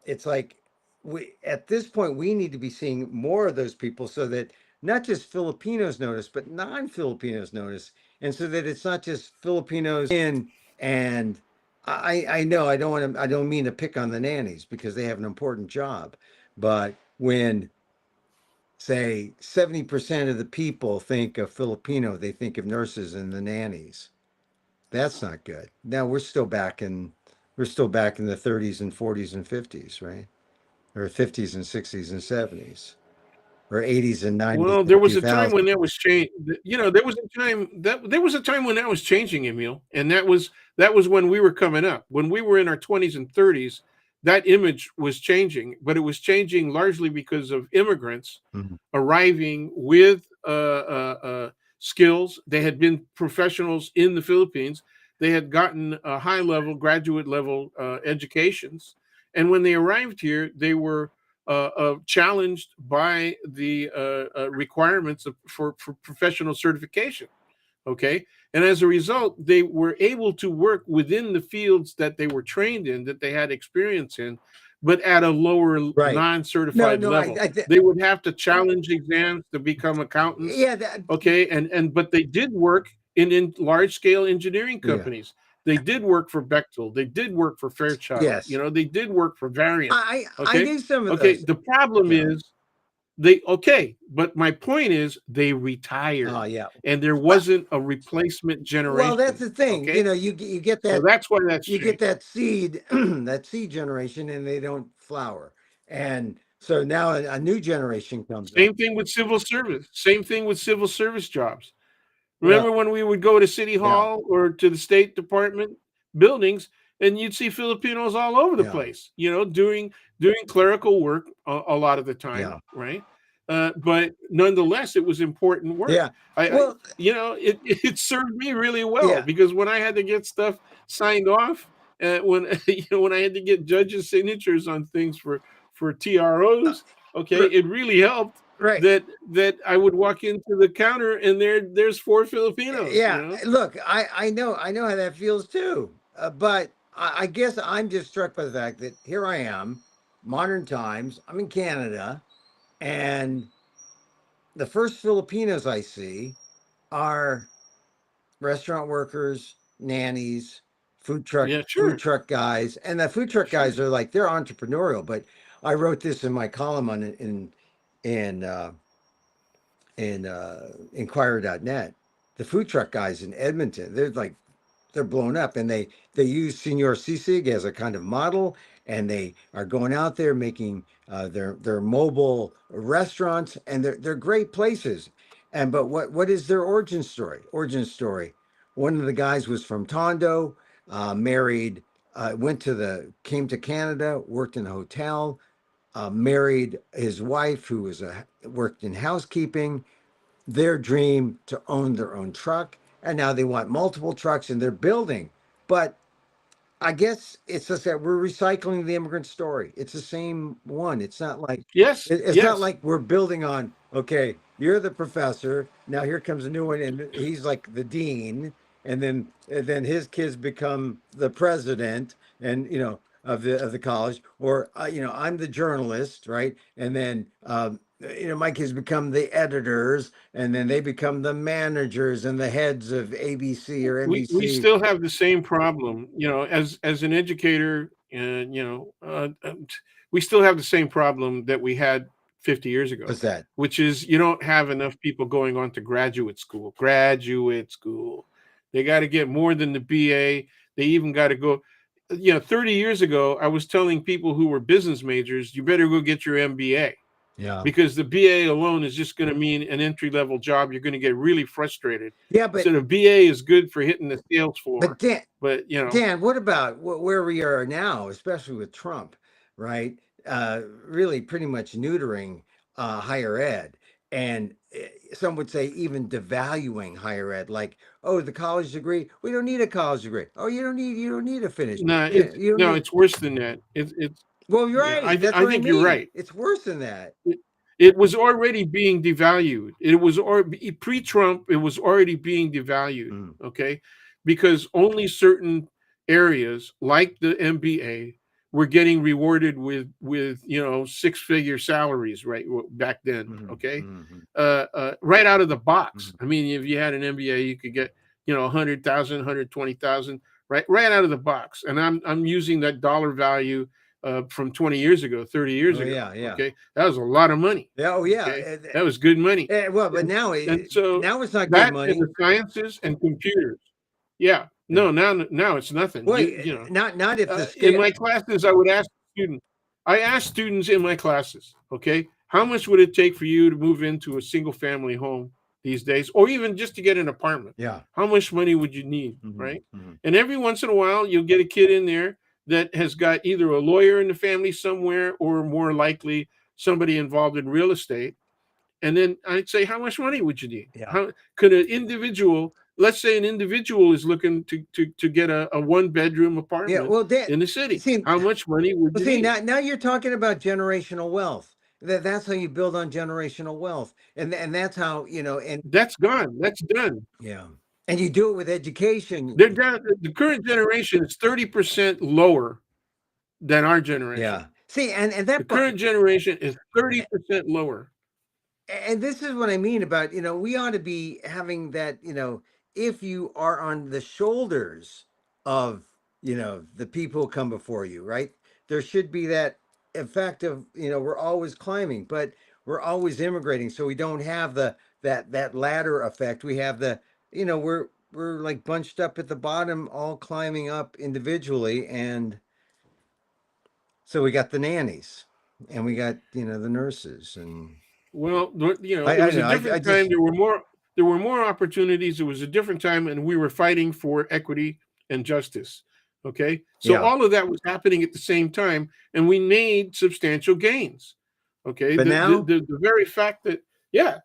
it's like we at this point we need to be seeing more of those people so that not just Filipinos notice, but non-Filipinos notice, and so that it's not just Filipinos in. And I know I don't mean to pick on the nannies because they have an important job, but when say 70% of the people think of Filipino, they think of nurses and the nannies. That's not good. Now we're still back in the 30s and 40s and 50s, right? Or 50s and 60s and 70s, or 80s and 90s Well, and there was a time 2000s. when that was changed. There was a time when that was changing, Emil, and that was when we were coming up. When we were in our 20s and 30s, that image was changing, but it was changing largely because of immigrants Mhm. arriving with skills. They had been professionals in the Philippines. They had gotten high level, graduate level educations, and when they arrived here, they were challenged by the requirements for professional certification. Okay. And as a result, they were able to work within the fields that they were trained in, that they had experience in, but at a lower Right. non No, certified no, level. They would have to challenge exams to become accountants. yeah, that, Okay. But they did work in large scale engineering yeah, companies. They did work for Bechtel. They did work for Fairchild. yes. They did work for Variant. I Okay. knew some of Okay. those. The problem Yeah. is but my point is they Oh, retired yeah. and there Well, wasn't a replacement well, that's generation. the thing. Okay. You get So that that's why that's you get changed. that seed that seed generation, and they don't flower, and so now a new generation comes up. Same thing with civil service. Same thing with civil service jobs. Yeah. Remember when we would go to City Yeah. Hall or to the State Department buildings, and you'd see Filipinos all over the Yeah. place, doing clerical work a lot of the time, Yeah. right? But nonetheless, it was important work. Yeah. I Well, it served me really well yeah. because when I had to get stuff signed off, when when I had to get judges' signatures on things for uh, TROs, okay, r- it really helped right. that I would walk into the counter and there's four Filipinos, Yeah. Look, I know how that feels too. But I guess I'm just struck by the fact that here I am, modern times. I'm in Canada, and the first Filipinos I see are restaurant workers, nannies, Yeah, food sure. truck guys, and the food truck Sure. guys are like they're entrepreneurial. But I wrote this in my column on in Inquirer.net. The food truck guys in Edmonton, they're blown up, and they use Senor Sisig as a kind of model, and they are going out there making their mobile restaurants, and they're great places. And but what is their origin story? One of the guys was from Tondo, married, came to Canada, worked in a hotel, married his wife who worked in housekeeping, their dream to own their own truck, and now they want multiple trucks and they're building. But I guess it's just that we're recycling the immigrant story. It's the same one. Yes, It's not yes. like we're building on, okay, you're the professor, now here comes a new one, and he's like the dean, and then his kids become the president, and of the college, or I'm the journalist, right? And then my kids become the editors, and then they become the managers and the heads of ABC or We NBC. still have the same problem, as an educator, and we still have the same problem that we had 50 years ago, What's that? which is you don't have enough people going on to graduate school. Graduate school, they got to get more than the BA. They even got to go. 30 years ago, I was telling people who were business majors, you better go get your MBA. Yeah. because the BA alone is just going to mean an entry level job. You're going to get really frustrated. Yeah, So the BA is good for hitting the sales but floor, Dan, but you know, Dan, what about where we are now, especially with Trump, right? Really, pretty much neutering higher ed, and some would say even devaluing higher ed. Like, oh, the college degree, we don't need a college degree. Oh, you don't need to finish. no, You don't need. it's worse than that. It's Well, you're yeah, right. That's I what I think you're mean. right. It's worse than that. It, it was already being devalued. It was pre-Trump. It was already being devalued. Mm, Okay, because only certain areas like the MBA were getting rewarded with six-figure salaries right back then. mm, Okay, mm, right out of the box. mm. I mean, if you had an MBA, you could get 100,000, 120,000 right out of the box. And I'm using that dollar value from 20 years ago, 30 years Oh ago. yeah, yeah, Okay. That was a lot of money. yeah. Oh yeah. Okay. That was good money. Well, but And, now and so now it's not good that and money. the sciences and computers. Yeah. Yeah. No, now it's nothing. Well, You know, not if the in scale. my classes, I asked students in my classes, okay, how much would it take for you to move into a single family home these days, or even just to get an apartment? Yeah. How much money would you need, Hmm, right? hmm. And every once in a while, you'll get a kid in there that has got either a lawyer in the family somewhere, or more likely somebody involved in real estate. And then I'd say, how much money would you need? Yeah. How could an individual, let's say an individual is looking to get a one bedroom Yeah. apartment Well, Dan, in the city, see, how much money would well, you see need? now you're talking about generational wealth. That's how you build on generational wealth, and that's how and That's gone. That's done. yeah, and you do it with education. They're down. The current generation is 30% lower than our generation. Yeah. See, and The that current generation is 30% lower. and this is what I mean about, we ought to be having that, if you are on the shoulders of, the people who come before you, right? There should be that effect of, we're always climbing, but we're always immigrating. So we don't have that ladder effect. We have we're like bunched up at the bottom, all climbing up individually. And so we got the nannies and we got, the nurses and Well, it I was don't a know. I different time. just There were more opportunities. It was a different time, and we were fighting for equity and justice. Okay, so yeah. all of that was happening at the same time, and we made substantial gains. Okay, But now, the very fact that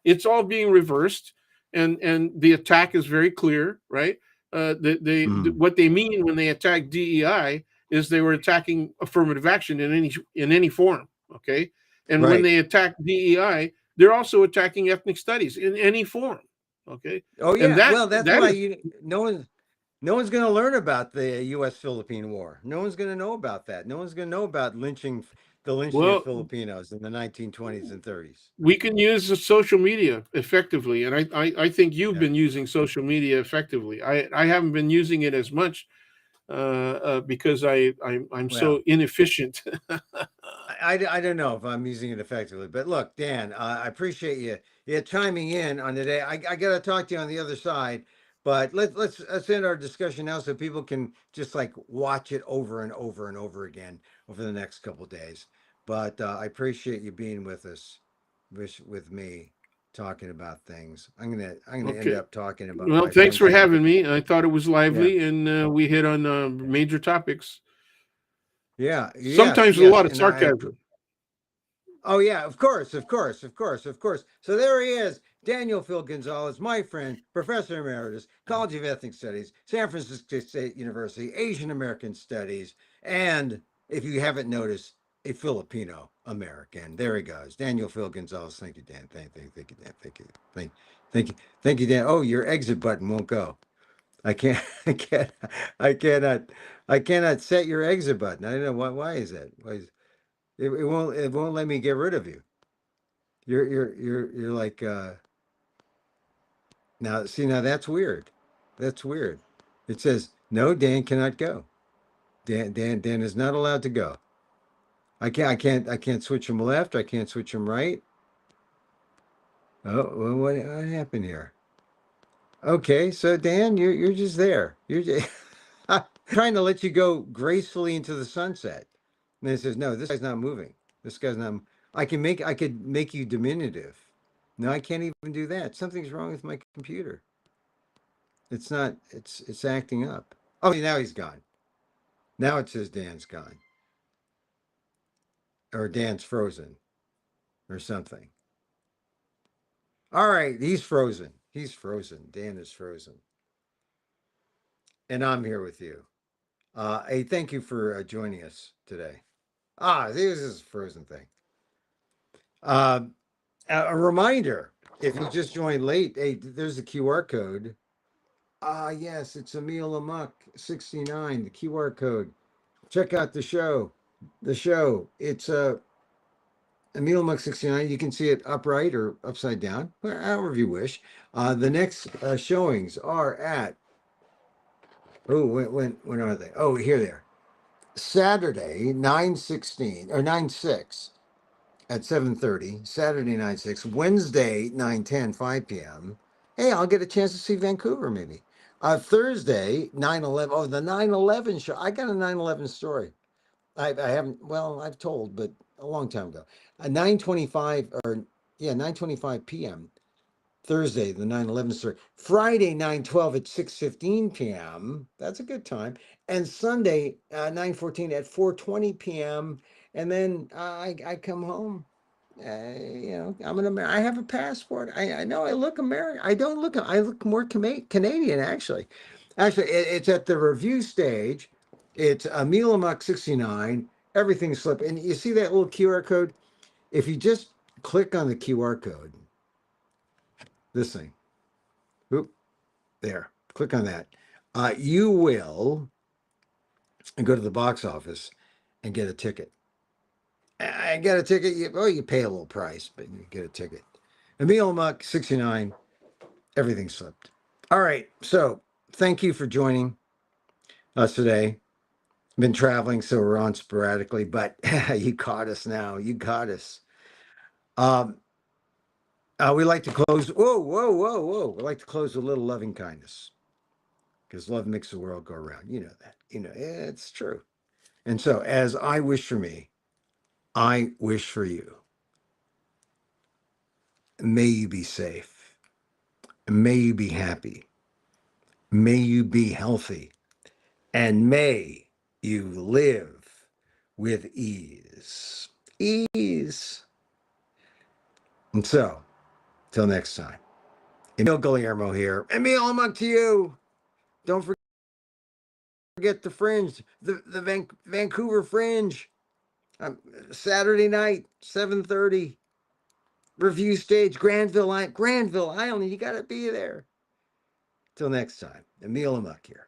it's all being reversed, and the attack is very clear, right? mm, What they mean when they attack DEI is they were attacking affirmative action in any form. Okay, and when right. they attack DEI, they're also attacking ethnic studies in any form. Okay, Oh and yeah. Well, that's that why is no one's going to learn about the U.S. Philippine War. No one's going to know about that. No one's going to know about the lynching of well, Filipinos in the 1920s and 30s. we can use the social media effectively, and I think you've Yeah. been using social media effectively. I haven't been using it as much because I'm Well, so inefficient. I don't know if I'm using it effectively, but look, Dan, I appreciate you chiming in on today. I got to talk to you on the other side, but let's end our discussion now so people can just like watch it over and over and over again over the next couple days. But I appreciate you being with us, with me, talking about things. I'm gonna end Okay. up talking about Well, my thanks friend's for son. having me. I thought it was Yeah, lively, and we hit on major topics. yeah, yes, Sometimes with a yes, lot of and I sarcasm. Oh yeah, of course, of course, of course, of course. So there he is, Daniel Phil Gonzalez, my friend, Professor Emeritus, College of Ethnic Studies, San Francisco State University, Asian American Studies, and if you haven't noticed, a Filipino American. There he goes, Daniel Phil Gonzalez. Thank you, Dan. Thank you, Dan. Thank you, thank you, Dan. Oh, your exit button won't go. I can't, I can't, I cannot, I cannot set your exit button. I don't know why. Why is that? Why is it won't let me get rid of you. You're like now see now that's weird. That's weird. It says no, Dan cannot go. Dan is not allowed to go. I can't switch him left. I can't switch him right. Oh, well, what happened here? Okay, so Dan, you're just there. You're just trying to let you go gracefully into the sunset. And then it says, no, this guy's not moving. This guy's not. I could make you diminutive. No, I can't even do that. Something's wrong with my computer. It's not. It's acting up. Oh, now he's gone. Now it says Dan's gone, or Dan's frozen, or something. All right, he's frozen. He's frozen. Dan is frozen, and I'm here with you. Hey, thank you for joining us today. This is a frozen thing. Uh, a reminder: if you just joined late, hey, there's the QR code. Yes, it's Emil Amok 69. The QR code. Check out the show. The show. It's Emil Amok 69. You can see it upright or upside down, however you wish. The next showings are at. Oh, when are they? Oh, here they are. Saturday 9/16 or 9/6 at 7:30. Saturday 9/6. Wednesday 9/10 5 p.m. Hey, I'll get a chance to see Vancouver maybe. Thursday 9/11. Oh, the 9/11 show. I got a 9/11 story. I haven't. Well, I've told, but a long time ago. 9:25 or yeah 9:25 p.m. Thursday, the 9/11 story. Friday, 9/12 at 6:15 p.m. That's a good time. And Sunday, 9/14 at 4:20 p.m. And then I come home. I'm an American. I have a passport. I know I look American. I don't look. I look more Canadian actually. Actually, it's at the review stage. It's Emil Amok 69. Everything's slipped. And you see that little QR code? If you just click on the QR code, this thing. Oop, there. Click on that. You will go to the box office and get a ticket. I get a ticket. You pay a little price, but you get a ticket. Emil Muck, 69. Everything slipped. All right. So thank you for joining us today. Been traveling, so we're on sporadically, but you caught us now. You caught us. Um, we like to close. Whoa, whoa, whoa, whoa. We like to close with a little loving kindness because love makes the world go round. You know that. It's true. And so, as I wish for me, I wish for you. May you be safe. May you be happy. May you be healthy. And may you live with ease. Ease. And so, till next time, Emil Guillermo here. Emil, I'm up to you. Don't forget the Fringe, the Vancouver Fringe. Saturday night, 7:30. Review stage, Granville Island. You got to be there. Till next time, Emil Amok here.